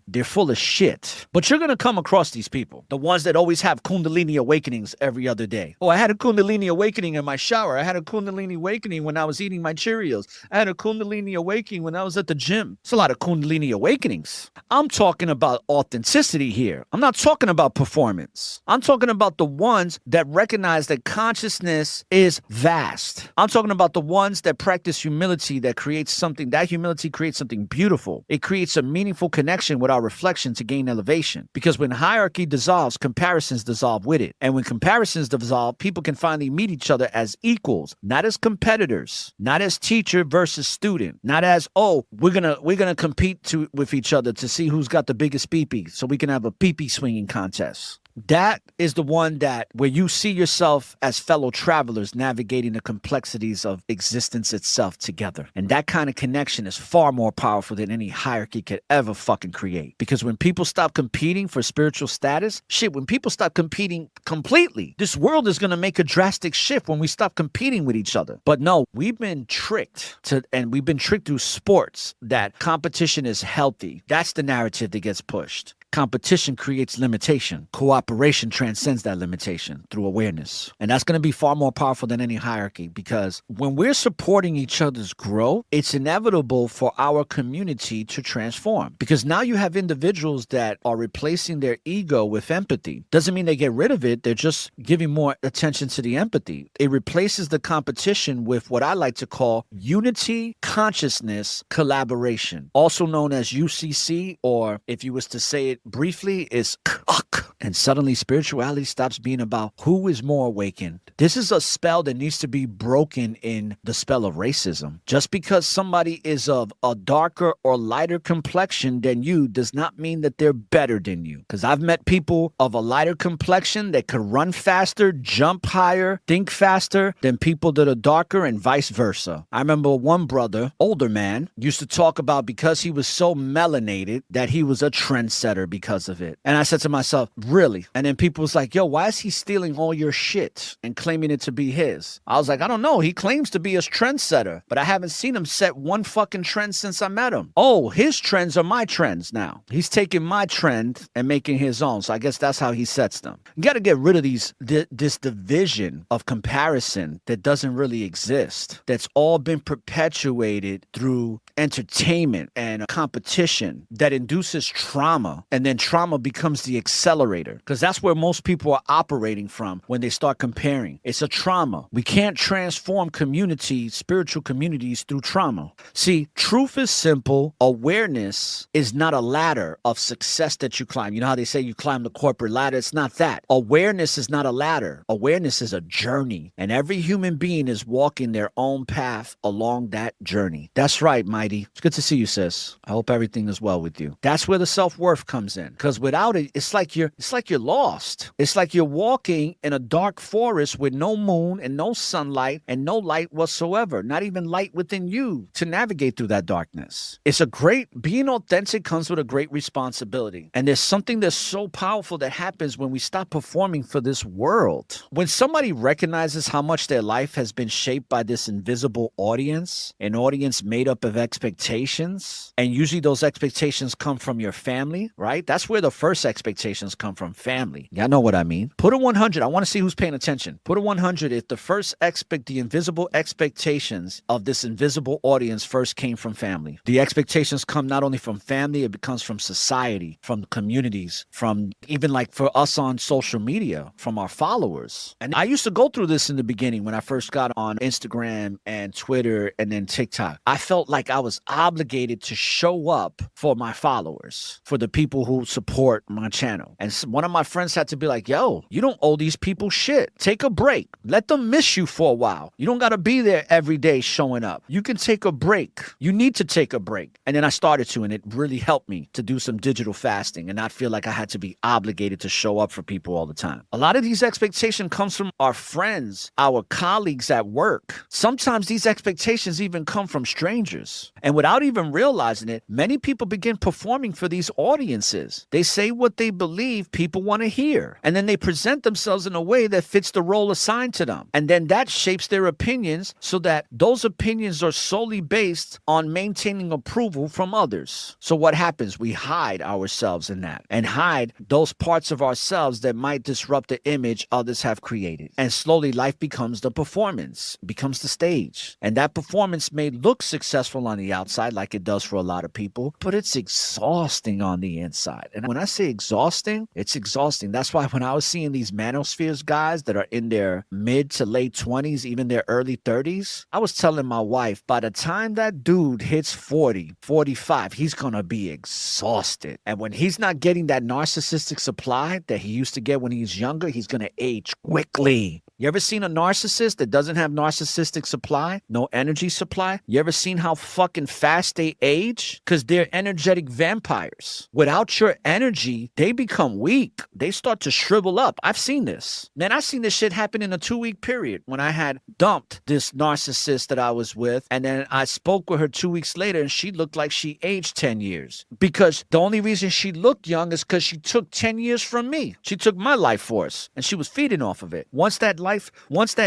they're full of shit. But you're going to come across these people, the ones that always have Kundalini awakenings every other day. Oh, I had a Kundalini awakening in my shower. I had a Kundalini awakening when I was eating my Cheerios. I had a Kundalini awakening when I was at the gym. It's a lot of Kundalini awakenings. I'm talking about authenticity here. I'm not talking about performance. I'm talking about the ones that recognize that consciousness is vast. I'm talking about the ones that practice humility, that creates something, that humility creates something beautiful. It creates a meaningful connection with our reflection to gain elevation. Because when hierarchy dissolves, comparisons dissolve with it. And when comparisons dissolve, people can finally meet each other as equals, not as competitors, not as teacher versus student, not as, oh, we're gonna compete with each other to see who's got the biggest pee-pee so we can have a pee-pee swinging contest. That is the one that where you see yourself as fellow travelers navigating the complexities of existence itself together. And that kind of connection is far more powerful than any hierarchy could ever fucking create. Because when people stop competing for spiritual status, when people stop competing completely, this world is going to make a drastic shift when we stop competing with each other. But no, we've been tricked and we've been tricked through sports that competition is healthy. That's the narrative that gets pushed. Competition creates limitation. Cooperation transcends that limitation through awareness. And that's going to be far more powerful than any hierarchy, because when we're supporting each other's growth, it's inevitable for our community to transform. Because now you have individuals that are replacing their ego with empathy. Doesn't mean they get rid of it. They're just giving more attention to the empathy. It replaces the competition with what I like to call unity, consciousness, collaboration. Also known as UCC, or if you was to say it briefly, is and suddenly spirituality stops being about who is more awakened. This is a spell that needs to be broken in the spell of racism. Just because somebody is of a darker or lighter complexion than you does not mean that they're better than you. Because I've met people of a lighter complexion that could run faster, jump higher, think faster than people that are darker, and vice versa. I remember one brother, older man, used to talk about because he was so melanated that he was a trendsetter because of it. And I said to myself, really? And then people was like, yo, why is he stealing all your shit and claiming it to be his? I was like, I don't know. He claims to be a trendsetter, but I haven't seen him set one fucking trend since I met him. Oh, his trends are my trends now. He's taking my trend and making his own. So I guess that's how he sets them. You got to get rid of this division of comparison that doesn't really exist. That's all been perpetuated through entertainment and competition that induces trauma, and then trauma becomes the accelerator, because that's where most people are operating from when they start comparing. It's a trauma. We can't transform communities, spiritual communities, through trauma. See, truth is simple. Awareness is not a ladder of success that you climb. You know how they say you climb the corporate ladder? It's not that. Awareness is not a ladder. Awareness is a journey, and every human being is walking their own path along that journey. That's right, Mighty. It's good to see you, sis. I hope everything is well with you. That's where the self-worth comes in, because without it, it's like you're lost. It's like you're walking in a dark forest with no moon and no sunlight and no light whatsoever, not even light within you to navigate through that darkness. Being authentic comes with a great responsibility. And there's something that's so powerful that happens when we stop performing for this world. When somebody recognizes how much their life has been shaped by this invisible audience, an audience made up of expectations, and usually those expectations come from your family, right? That's where the first expectations come from, family. Y'all know what I mean. Put a 100. I want to see who's paying attention. Put a 100 if the invisible expectations of this invisible audience first came from family. The expectations come not only from family, it comes from society, from communities, from even like for us on social media, from our followers. And I used to go through this in the beginning when I first got on Instagram and Twitter and then TikTok. I felt like I was obligated to show up for my followers, for the people who support my channel. And one of my friends had to be like, yo, you don't owe these people shit. Take a break. Let them miss you for a while. You don't got to be there every day showing up. You can take a break. You need to take a break. And then I started to, and it really helped me to do some digital fasting and not feel like I had to be obligated to show up for people all the time. A lot of these expectations comes from our friends, our colleagues at work. Sometimes these expectations even come from strangers. And without even realizing it, many people begin performing for these audiences. They say what they believe people want to hear. And then they present themselves in a way that fits the role assigned to them. And then that shapes their opinions so that those opinions are solely based on maintaining approval from others. So what happens? We hide ourselves in that and hide those parts of ourselves that might disrupt the image others have created. And slowly life becomes the performance, becomes the stage. And that performance may look successful on the outside like it does for a lot of people, but it's exhausting on the inside. And when I say exhausting, it's exhausting. That's why when I was seeing these manospheres guys that are in their mid to late 20s, even their early 30s, I was telling my wife, by the time that dude hits 40, 45, he's going to be exhausted. And when he's not getting that narcissistic supply that he used to get when he was younger, he's going to age quickly. You ever seen a narcissist that doesn't have narcissistic supply? No energy supply? You ever seen how fucking fast they age? Because they're energetic vampires. Without your energy, they become weak. They start to shrivel up. I've seen this. Man, I've seen this shit happen in a 2-week period when I had dumped this narcissist that I was with. And then I spoke with her 2 weeks later and she looked like she aged 10 years. Because the only reason she looked young is because she took 10 years from me. She took my life force and she was feeding off of it. Once that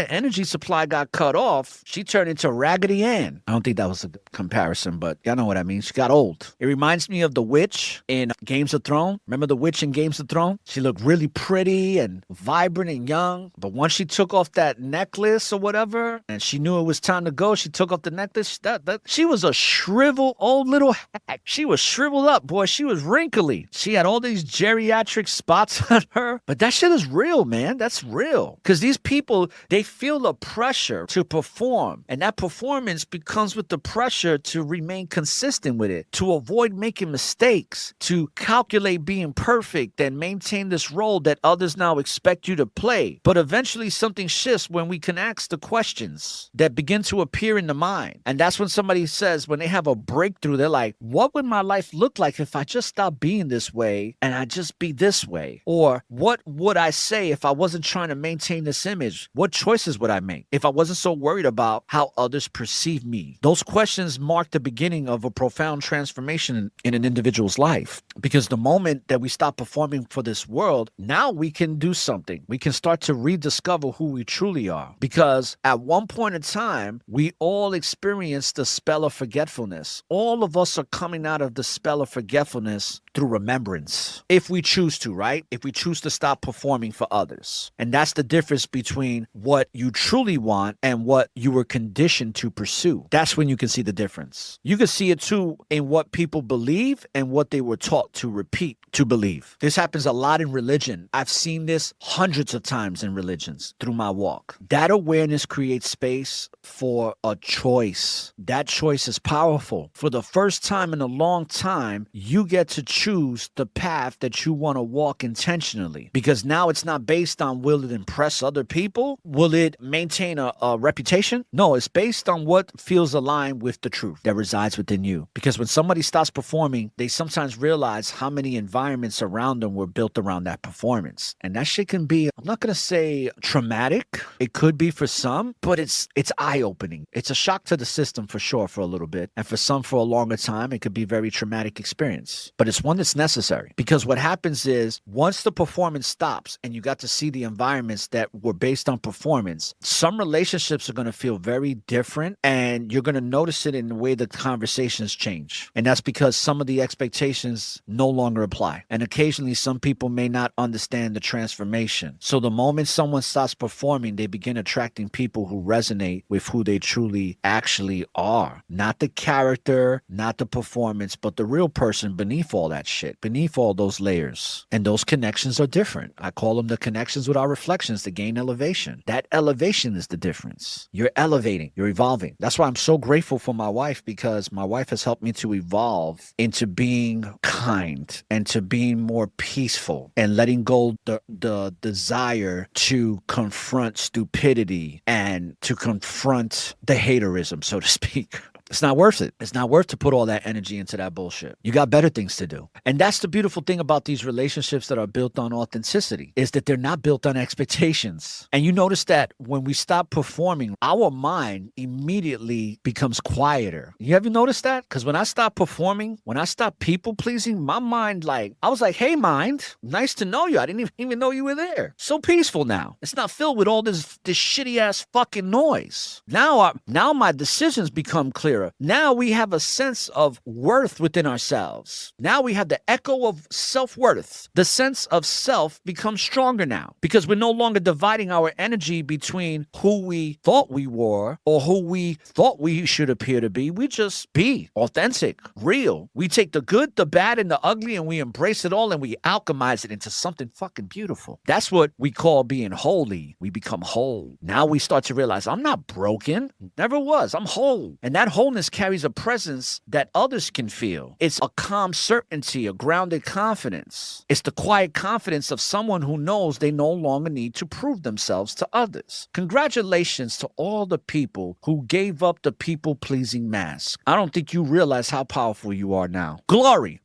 energy supply got cut off, she turned into Raggedy Ann. I don't think that was a good comparison, but y'all know what I mean. She got old. It reminds me of the witch in Games of Thrones. Remember the witch in Games of Thrones? She looked really pretty and vibrant and young, but once she took off that necklace or whatever, and she knew it was time to go, she took off the necklace. She was a shriveled old little hack. She was shriveled up, boy. She was wrinkly. She had all these geriatric spots on her, but that shit is real, man. That's real. Because these people, they feel the pressure to perform, and that performance becomes with the pressure to remain consistent with it, to avoid making mistakes, to calculate being perfect and maintain this role that others now expect you to play. But eventually something shifts when we can ask the questions that begin to appear in the mind. And that's when somebody says, when they have a breakthrough, they're like, what would my life look like if I just stopped being this way and I just be this way? Or what would I say if I wasn't trying to maintain this image? What choices would I make if I wasn't so worried about how others perceive me? Those questions mark the beginning of a profound transformation in an individual's life. Because the moment that we stop performing for this world, now we can do something. We can start to rediscover who we truly are. Because at one point in time, we all experienced the spell of forgetfulness. All of us are coming out of the spell of forgetfulness through remembrance. If we choose to, right? If we choose to stop performing for others. And that's the difference between what you truly want and what you were conditioned to pursue. That's when you can see the difference. You can see it too in what people believe and what they were taught to repeat to believe. This happens a lot in religion. I've seen this hundreds of times in religions through my walk. That awareness creates space for a choice. That choice is powerful. For the first time in a long time, you get to choose the path that you want to walk intentionally. Because now it's not based on will it impress other people? Will it maintain a reputation? No, it's based on what feels aligned with the truth that resides within you. Because when somebody stops performing, they sometimes realize how many environments around them were built around that performance. And that shit can be, I'm not going to say traumatic. It could be for some, but it's eye-opening. It's a shock to the system for sure for a little bit. And for some for a longer time, it could be a very traumatic experience. But it's one that's necessary. Because what happens is once the performance stops and you got to see the environments that were based on performance, some relationships are going to feel very different and you're going to notice it in the way the conversations change. And that's because some of the expectations no longer apply. And occasionally some people may not understand the transformation. So the moment someone stops performing, they begin attracting people who resonate with who they truly actually are. Not the character, not the performance, but the real person beneath all that that shit, beneath all those layers. And those connections are different. I call them the connections with our reflections to gain elevation. That elevation is the difference. You're elevating, you're evolving. That's why I'm so grateful for my wife, because my wife has helped me to evolve into being kind and to being more peaceful and letting go the desire to confront stupidity and to confront the haterism, so to speak. It's not worth it. It's not worth to put all that energy into that bullshit. You got better things to do. And that's the beautiful thing about these relationships that are built on authenticity, is that they're not built on expectations. And you notice that when we stop performing, our mind immediately becomes quieter. You ever notice that? Because when I stopped performing, when I stopped people pleasing, my mind, I was like, hey mind, nice to know you. I didn't even know you were there. So peaceful now. It's not filled with all this shitty ass fucking noise. Now my decisions become clear. Now we have a sense of worth within ourselves. Now we have the echo of self-worth. The sense of self becomes stronger now, because we're no longer dividing our energy between who we thought we were or who we thought we should appear to be. We just be authentic, real. We take the good, the bad, and the ugly, and we embrace it all, and we alchemize it into something fucking beautiful. That's what we call being holy. We become whole. Now we start to realize, I'm not broken. Never was. I'm whole. And that wholeness carries a presence that others can feel. It's a calm certainty, a grounded confidence. It's the quiet confidence of someone who knows they no longer need to prove themselves to others. Congratulations to all the people who gave up the people-pleasing mask. I don't think you realize how powerful you are now. Glory!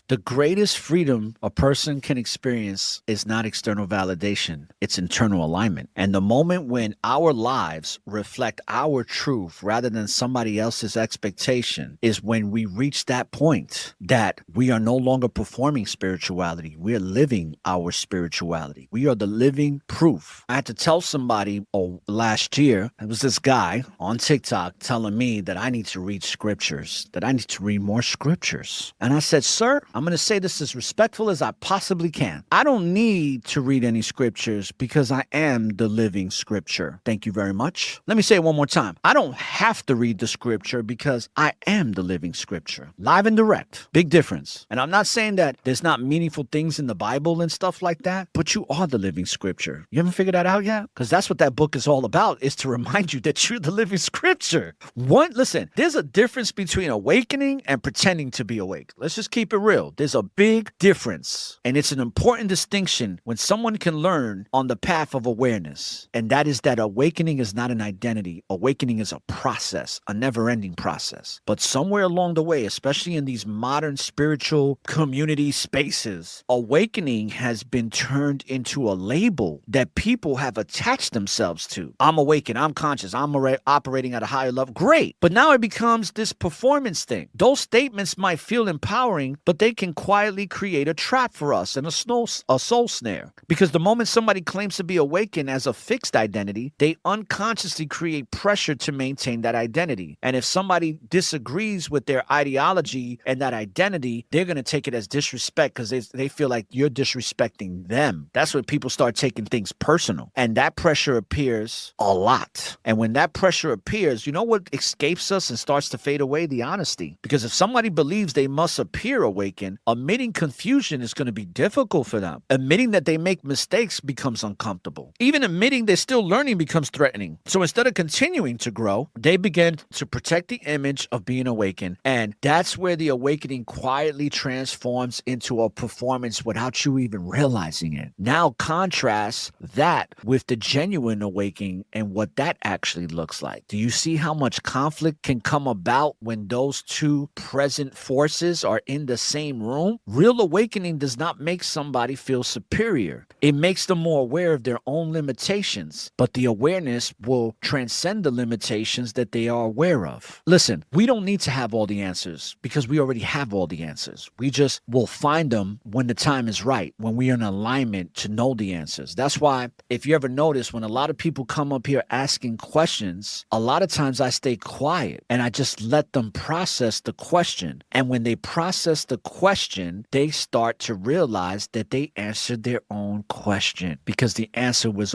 The greatest freedom a person can experience is not external validation. It's internal alignment. And the moment when our lives reflect our truth rather than somebody else's expectation is when we reach that point that we are no longer performing spirituality. We are living our spirituality. We are the living proof. I had to tell somebody last year, it was this guy on TikTok telling me that I need to read scriptures, that I need to read more scriptures. And I said, sir, I'm going to say this as respectful as I possibly can. I don't need to read any scriptures because I am the living scripture. Thank you very much. Let me say it one more time. I don't have to read the scripture because I am the living scripture. Live and direct. Big difference. And I'm not saying that there's not meaningful things in the Bible and stuff like that, but you are the living scripture. You haven't figured that out yet? Because that's what that book is all about, is to remind you that you're the living scripture. Listen, there's a difference between awakening and pretending to be awake. Let's just keep it real. There's a big difference. And it's an important distinction when someone can learn on the path of awareness. And that is that awakening is not an identity. Awakening is a process, a never-ending process. But somewhere along the way, especially in these modern spiritual community spaces, awakening has been turned into a label that people have attached themselves to. I'm awakened, I'm conscious, I'm operating at a higher level. Great. But now it becomes this performance thing. Those statements might feel empowering, but they can quietly create a trap for us and a soul snare. Because the moment somebody claims to be awakened as a fixed identity, they unconsciously create pressure to maintain that identity. And if somebody disagrees with their ideology and that identity, they're going to take it as disrespect because they feel like you're disrespecting them. That's when people start taking things personal. And that pressure appears a lot. And when that pressure appears, you know what escapes us and starts to fade away? The honesty. Because if somebody believes they must appear awakened, admitting confusion is going to be difficult for them. Admitting that they make mistakes becomes uncomfortable. Even admitting they're still learning becomes threatening. So instead of continuing to grow, they begin to protect the image of being awakened. And that's where the awakening quietly transforms into a performance without you even realizing it. Now contrast that with the genuine awakening and what that actually looks like. Do you see how much conflict can come about when those two present forces are in the same room? Real awakening does not make somebody feel superior. It makes them more aware of their own limitations, but the awareness will transcend the limitations that they are aware of. Listen, we don't need to have all the answers because we already have all the answers. We just will find them when the time is right, when we are in alignment to know the answers. That's why, if you ever notice, when a lot of people come up here asking questions, a lot of times I stay quiet and I just let them process the question. And when they process the question, they start to realize that they answered their own question because the answer was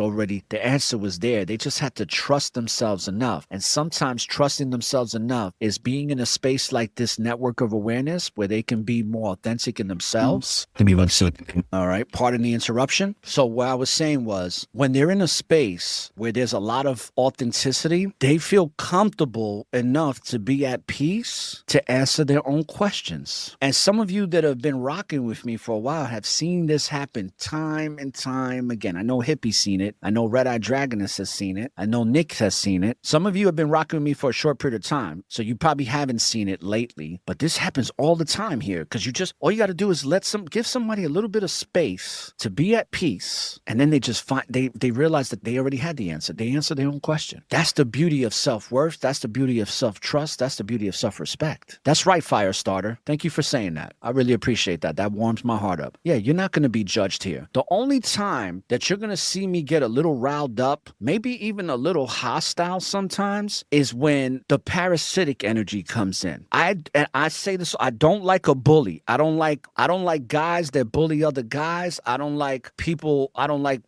there. They just had to trust themselves enough. And sometimes trusting themselves enough is being in a space like this network of awareness where they can be more authentic in themselves. Give me 1 second. All right. Pardon the interruption. So what I was saying was when they're in a space where there's a lot of authenticity, they feel comfortable enough to be at peace to answer their own questions. And some of you that have been rocking with me for a while have seen this happen time and time again. I know Hippie's seen it. I know Red Eye Dragoness has seen it. I know Nick has seen it. Some of you have been rocking with me for a short period of time, so you probably haven't seen it lately. But this happens all the time here because all you got to do is give somebody a little bit of space to be at peace, and then they just they realize that they already had the answer. They answer their own question. That's the beauty of self-worth. That's the beauty of self-trust. That's the beauty of self-respect. That's right, Firestarter. Thank you for saying that. I really appreciate that. That warms my heart up. Yeah, you're not going to be judged here. The only time that you're going to see me get a little riled up, maybe even a little hostile sometimes, is when the parasitic energy comes in. I say this, I don't like a bully. I don't like guys that bully other guys. I don't like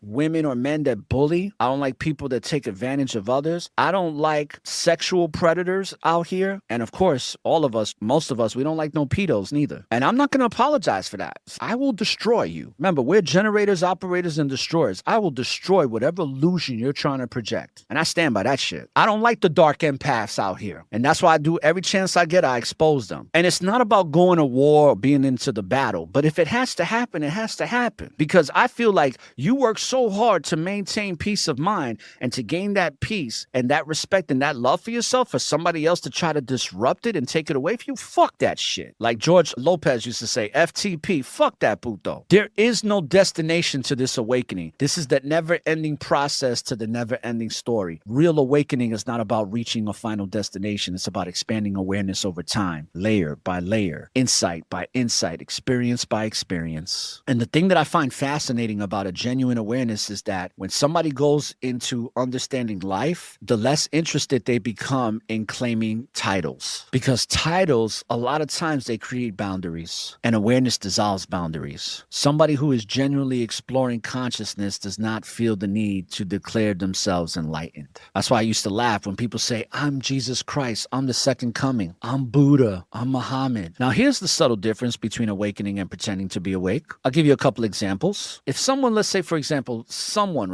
women or men that bully. I don't like people that take advantage of others. I don't like sexual predators out here. And of course, most of us, we don't like no pedos neither. And I'm not going to apologize for that. I will destroy you. Remember, we're generators, operators, and destroyers. I will destroy whatever illusion you're trying to project. And I stand by that shit. I don't like the dark empaths out here. And that's why I do every chance I get, I expose them. And it's not about going to war or being into the battle. But if it has to happen, it has to happen. Because I feel like you work so hard to maintain peace of mind and to gain that peace and that respect and that love for yourself, for somebody else to try to disrupt it and take it away from you. Fuck that shit. Like George Lopez used to say, FTP, fuck that puto. There is no destination to this awakening. This is that never-ending process to the never-ending story. Real awakening is not about reaching a final destination. It's about expanding awareness over time, layer by layer, insight by insight, experience by experience. And the thing that I find fascinating about a genuine awareness is that when somebody goes into understanding life, the less interested they become in claiming titles. Because titles, a lot of times they create boundaries, and awareness dissolves boundaries. Somebody who is genuinely exploring consciousness does not feel the need to declare themselves enlightened. That's why I used to laugh when people say, I'm Jesus Christ, I'm the second coming, I'm Buddha, I'm Muhammad. Now here's the subtle difference between awakening and pretending to be awake. I'll give you a couple examples. If someone, let's say for example, someone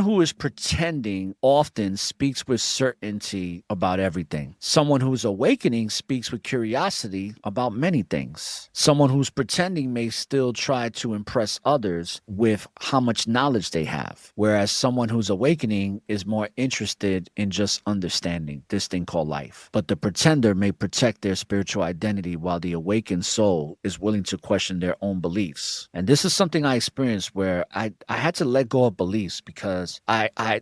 who is pretending often speaks with certainty about everything. Someone who's awakening speaks with curiosity about many things. Someone who's pretending may still try to impress others with how much knowledge they have. Whereas someone who's awakening is more interested in just understanding this thing called life. But the pretender may protect their spiritual identity while the awakened soul is willing to question their own beliefs. And this is something I experienced where I had to let go of beliefs because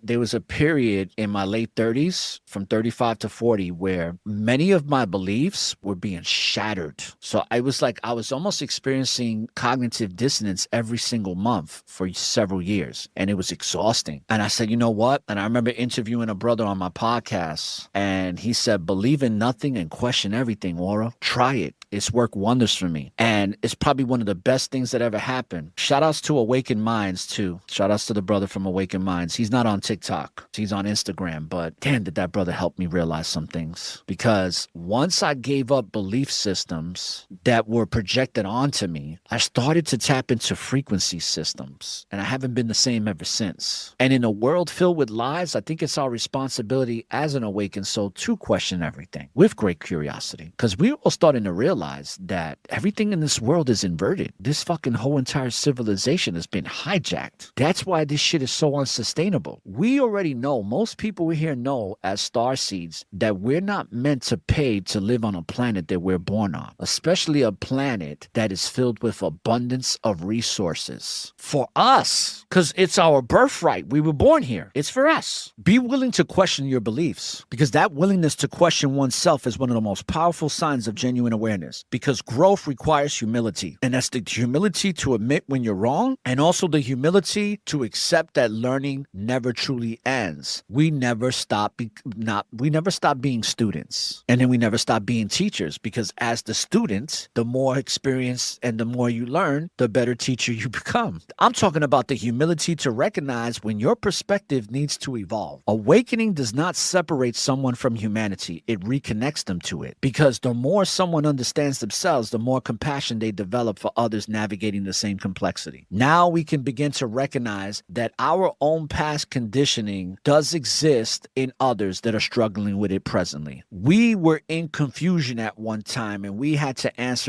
there was a period in my late 30s, from 35 to 40, where many of my beliefs were being shattered. So I was almost experiencing cognitive dissonance every single month for several years. And it was exhausting. And I said, you know what? And I remember interviewing a brother on my podcast, and he said, believe in nothing and question everything, Aura. Try it. It's worked wonders for me. And it's probably one of the best things that ever happened. Shout outs to Awakened Minds too. Shout outs to the brother from Awakened Minds. He's not on TikTok. He's on Instagram. But damn, did that brother help me realize some things. Because once I gave up belief systems that were projected onto me, I started to tap into frequency systems. And I haven't been the same ever since. And in a world filled with lies, I think it's our responsibility as an awakened soul to question everything with great curiosity. Because we're all starting to realize that everything in this world is inverted. This fucking whole entire civilization has been hijacked. That's why this shit is so unsustainable. We already know, most people here know as starseeds, that we're not meant to pay to live on a planet that we're born on, especially a planet that is filled with abundance of resources. For us, because it's our birthright. We were born here. It's for us. Be willing to question your beliefs, because that willingness to question oneself is one of the most powerful signs of genuine awareness. Because growth requires humility. And that's the humility to admit when you're wrong, and also the humility to accept that learning never truly ends. We never stop being students. And then we never stop being teachers, because as the student, student, the more experience and the more you learn, the better teacher you become. I'm talking about the humility to recognize when your perspective needs to evolve. Awakening does not separate someone from humanity. It reconnects them to it. Because the more someone understands themselves, the more compassion they develop for others navigating the same complexity. Now we can begin to recognize that our own past conditioning does exist in others that are struggling with it presently. We were in confusion at one time, and we had to ask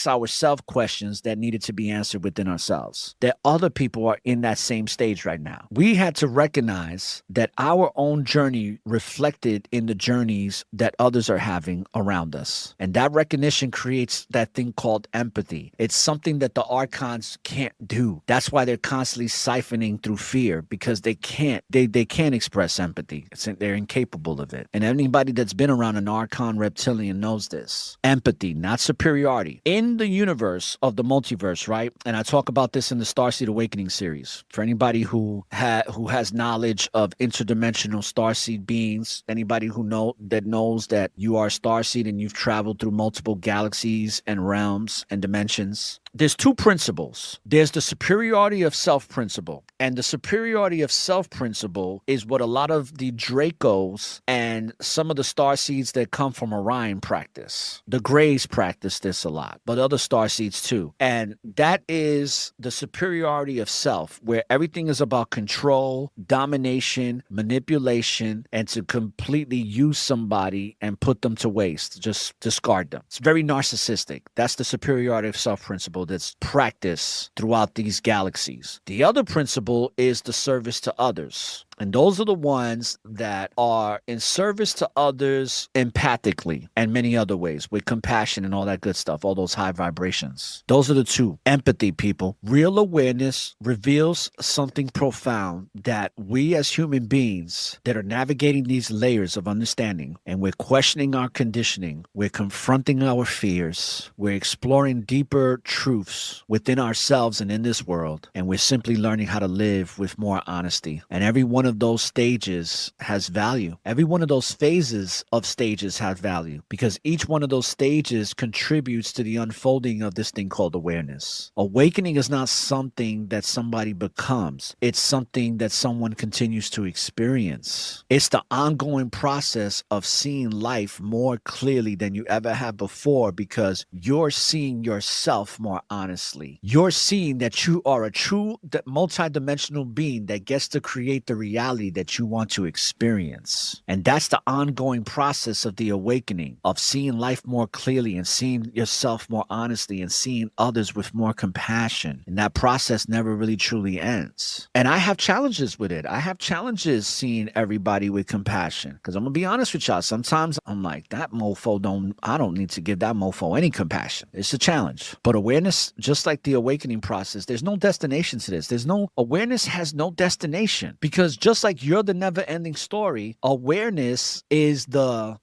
ourselves questions that needed to be answered within ourselves. That other people are in that same stage right now. We had to recognize that our own journey reflected in the journeys that others are having around us. And that recognition creates that thing called empathy. It's something that the archons can't do. That's why they're constantly siphoning through fear, because they can't express empathy. They're incapable of it. And anybody that's been around an archon reptilian knows this. Empathy, not superiority. In the universe of the multiverse, right? And I talk about this in the Starseed Awakening series. For anybody who has knowledge of interdimensional starseed beings, anybody who knows that you are a starseed and you've traveled through multiple galaxies and realms and dimensions, there's two principles. There's the superiority of self principle. And the superiority of self principle is what a lot of the Dracos and some of the starseeds that come from Orion practice. The Greys practice this a lot, but other starseeds too. And that is the superiority of self, where everything is about control, domination, manipulation, and to completely use somebody and put them to waste, just discard them. It's very narcissistic. That's the superiority of self principle that's practiced throughout these galaxies. The other principle is the service to others. And those are the ones that are in service to others empathically and many other ways, with compassion and all that good stuff, all those high vibrations. Those are the two. Empathy, people. Real awareness reveals something profound, that we as human beings that are navigating these layers of understanding, and we're questioning our conditioning, we're confronting our fears, we're exploring deeper truths within ourselves and in this world, and we're simply learning how to live with more honesty. And every one of those stages has value. Every one of those phases of stages has value, because each one of those stages contributes to the unfolding of this thing called awareness. Awakening is not something that somebody becomes. It's something that someone continues to experience. It's the ongoing process of seeing life more clearly than you ever have before, because you're seeing yourself more honestly. You're seeing that you are a true multidimensional being that gets to create the reality that you want to experience. And that's the ongoing process of the awakening, of seeing life more clearly and seeing yourself more honestly and seeing others with more compassion. And that process never really truly ends. And I have challenges with it. I have challenges seeing everybody with compassion, because I'm gonna be honest with y'all, sometimes I'm like, that mofo I don't need to give that mofo any compassion. It's a challenge. But awareness, just like the awakening process, there's no destination to this. Awareness has no destination, because just like you're the never-ending story, awareness is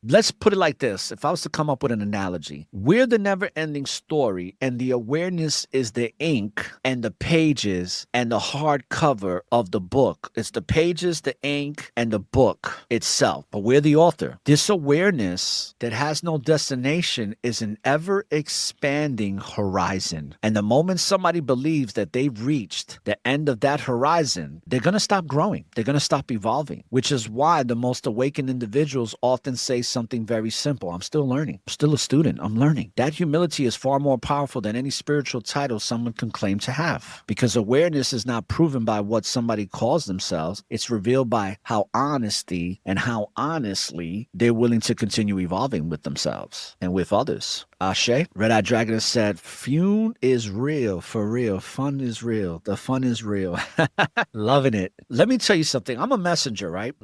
let's put it like this. If I was to come up with an analogy, we're the never-ending story, and the awareness is the ink and the pages and the hardcover of the book. It's the pages, the ink, and the book itself. But we're the author. This awareness that has no destination is an ever-expanding horizon. And the moment somebody believes that they've reached the end of that horizon, they're going to stop growing. They're going to stop evolving, which is why the most awakened individuals often say something very simple. I'm still learning. I'm still a student. I'm learning. That humility is far more powerful than any spiritual title someone can claim to have, because awareness is not proven by what somebody calls themselves. It's revealed by how honestly they're willing to continue evolving with themselves and with others. Ashe. Red Eye Dragon has said, Fune is real, for real. Fun is real. The fun is real. Loving it. Let me tell you something. I'm a messenger, right?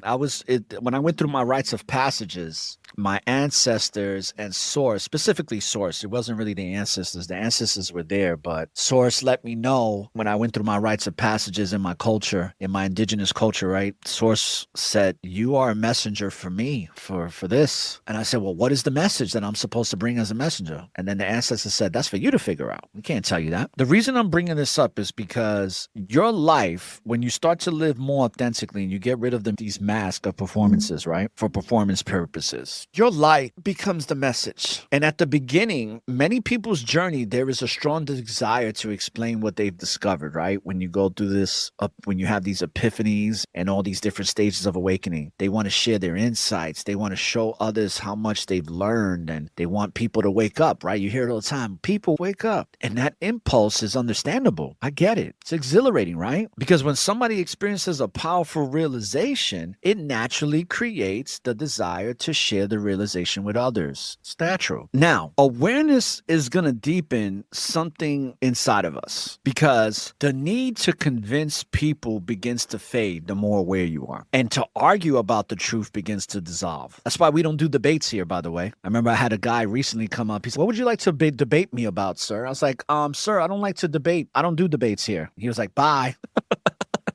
When I went through my rites of passages, my ancestors and Source, specifically Source, it wasn't really the ancestors. The ancestors were there, but Source let me know when I went through my rites of passages in my culture, in my indigenous culture, right? Source said, you are a messenger for me, for this. And I said, well, what is the message that I'm supposed to bring as a messenger? And then the ancestor said, that's for you to figure out. We can't tell you that. The reason I'm bringing this up is because your life, when you start to live more authentically and you get rid of these masks of performances, right? For performance purposes. awareness, your light becomes the message. And at the beginning, many people's journey, there is a strong desire to explain what they've discovered, right? When you go through this, when you have these epiphanies and all these different stages of awakening, they want to share their insights. They want to show others how much they've learned, and they want people to wake up, right? You hear it all the time. People wake up. And that impulse is understandable. I get it. It's exhilarating, right? Because when somebody experiences a powerful realization, it naturally creates the desire to share the realization with others. It's natural. Now, awareness is going to deepen something inside of us because the need to convince people begins to fade the more aware you are. And to argue about the truth begins to dissolve. That's why we don't do debates here, by the way. I remember I had a guy recently come up. He said, "What would you like to debate me about, sir?" I was like, sir, I don't like to debate. I don't do debates here. He was like, "Bye."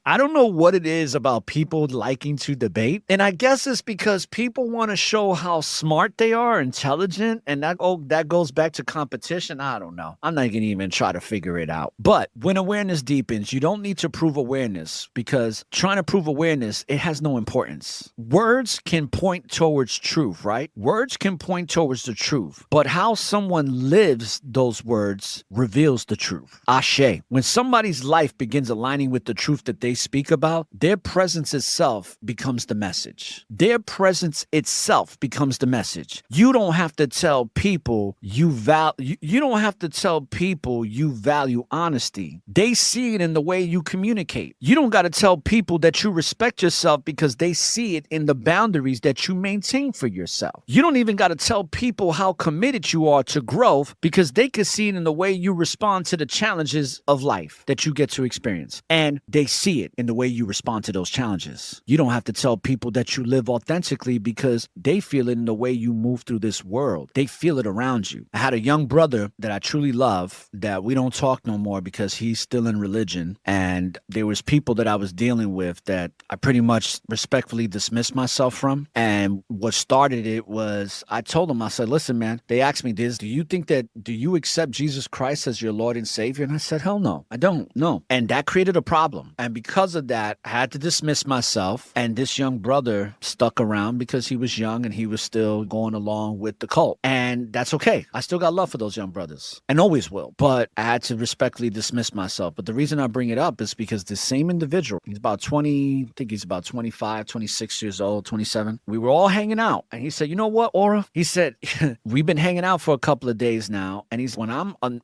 I don't know what it is about people liking to debate. And I guess it's because people want to show how smart they are, intelligent, and that goes back to competition. I don't know. I'm not going to even try to figure it out. But when awareness deepens, you don't need to prove awareness, because trying to prove awareness, it has no importance. Words can point towards truth, right? Words can point towards the truth, but how someone lives those words reveals the truth. Ashe. When somebody's life begins aligning with the truth that they speak about, their presence itself becomes the message. Their presence itself becomes the message. You don't have to tell people you don't have to tell people you value honesty. They see it in the way you communicate. You don't got to tell people that you respect yourself, because they see it in the boundaries that you maintain for yourself. You don't even got to tell people how committed you are to growth, because they can see it in the way you respond to the challenges of life that you get to experience. And they see it in the way you respond to those challenges. You don't have to tell people that you live authentically, because they feel it in the way you move through this world. They feel it around you. I had a young brother that I truly love that we don't talk no more because he's still in religion. And there was people that I was dealing with that I pretty much respectfully dismissed myself from. And what started it was, I told him, I said, "Listen, man," they asked me this, do you accept Jesus Christ as your Lord and Savior? And I said, "Hell no, I don't. No." And that created a problem. And because of that, I had to dismiss myself. And this young brother stuck around because he was young and he was still going along with the cult. And that's okay. I still got love for those young brothers and always will. But I had to respectfully dismiss myself. But the reason I bring it up is because the same individual, he's about 25, 26 years old, 27. We were all hanging out. And he said, "You know what, Aura?" He said, "We've been hanging out for a couple of days now. And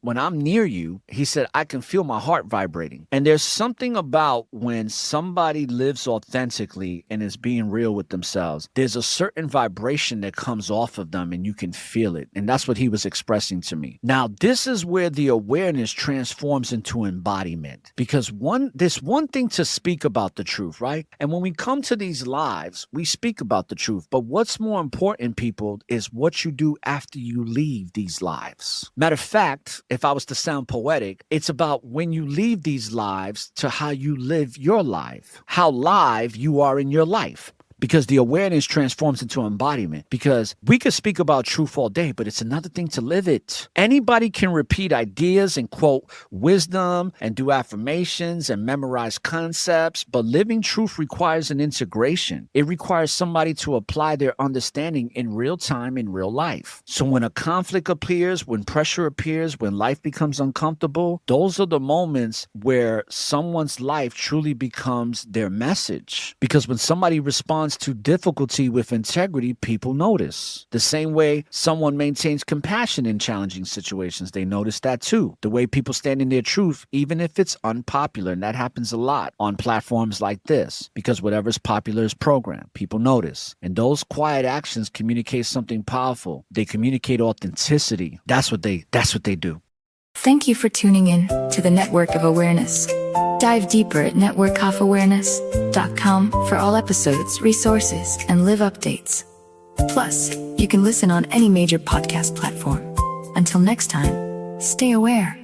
when I'm near you," he said, "I can feel my heart vibrating." And there's something about when somebody lives authentically and is being real with themselves, there's a certain vibration that comes off of them and you can feel it. And that's what he was expressing to me. Now, this is where the awareness transforms into embodiment, because there's one thing to speak about the truth, right? And when we come to these lives, we speak about the truth. But what's more important, people, is what you do after you leave these lives. Matter of fact, if I was to sound poetic, it's about when you leave these lives to how you live your life, how live you are in your life. Because the awareness transforms into embodiment. Because we could speak about truth all day, but it's another thing to live it. Anybody can repeat ideas and quote wisdom and do affirmations and memorize concepts, but living truth requires an integration. It requires somebody to apply their understanding in real time, in real life. So when a conflict appears, when pressure appears, when life becomes uncomfortable, those are the moments where someone's life truly becomes their message. Because when somebody responds to difficulty with integrity, people notice. The same way someone maintains compassion in challenging situations, they notice that too. The way people stand in their truth, even if it's unpopular, and that happens a lot on platforms like this, because whatever's popular is programmed. People notice. And those quiet actions communicate something powerful. They communicate authenticity. That's what they do. Thank you for tuning in to the Network of Awareness. Dive deeper at networkofAwareness.com for all episodes, resources, and live updates. Plus, you can listen on any major podcast platform. Until next time, stay aware.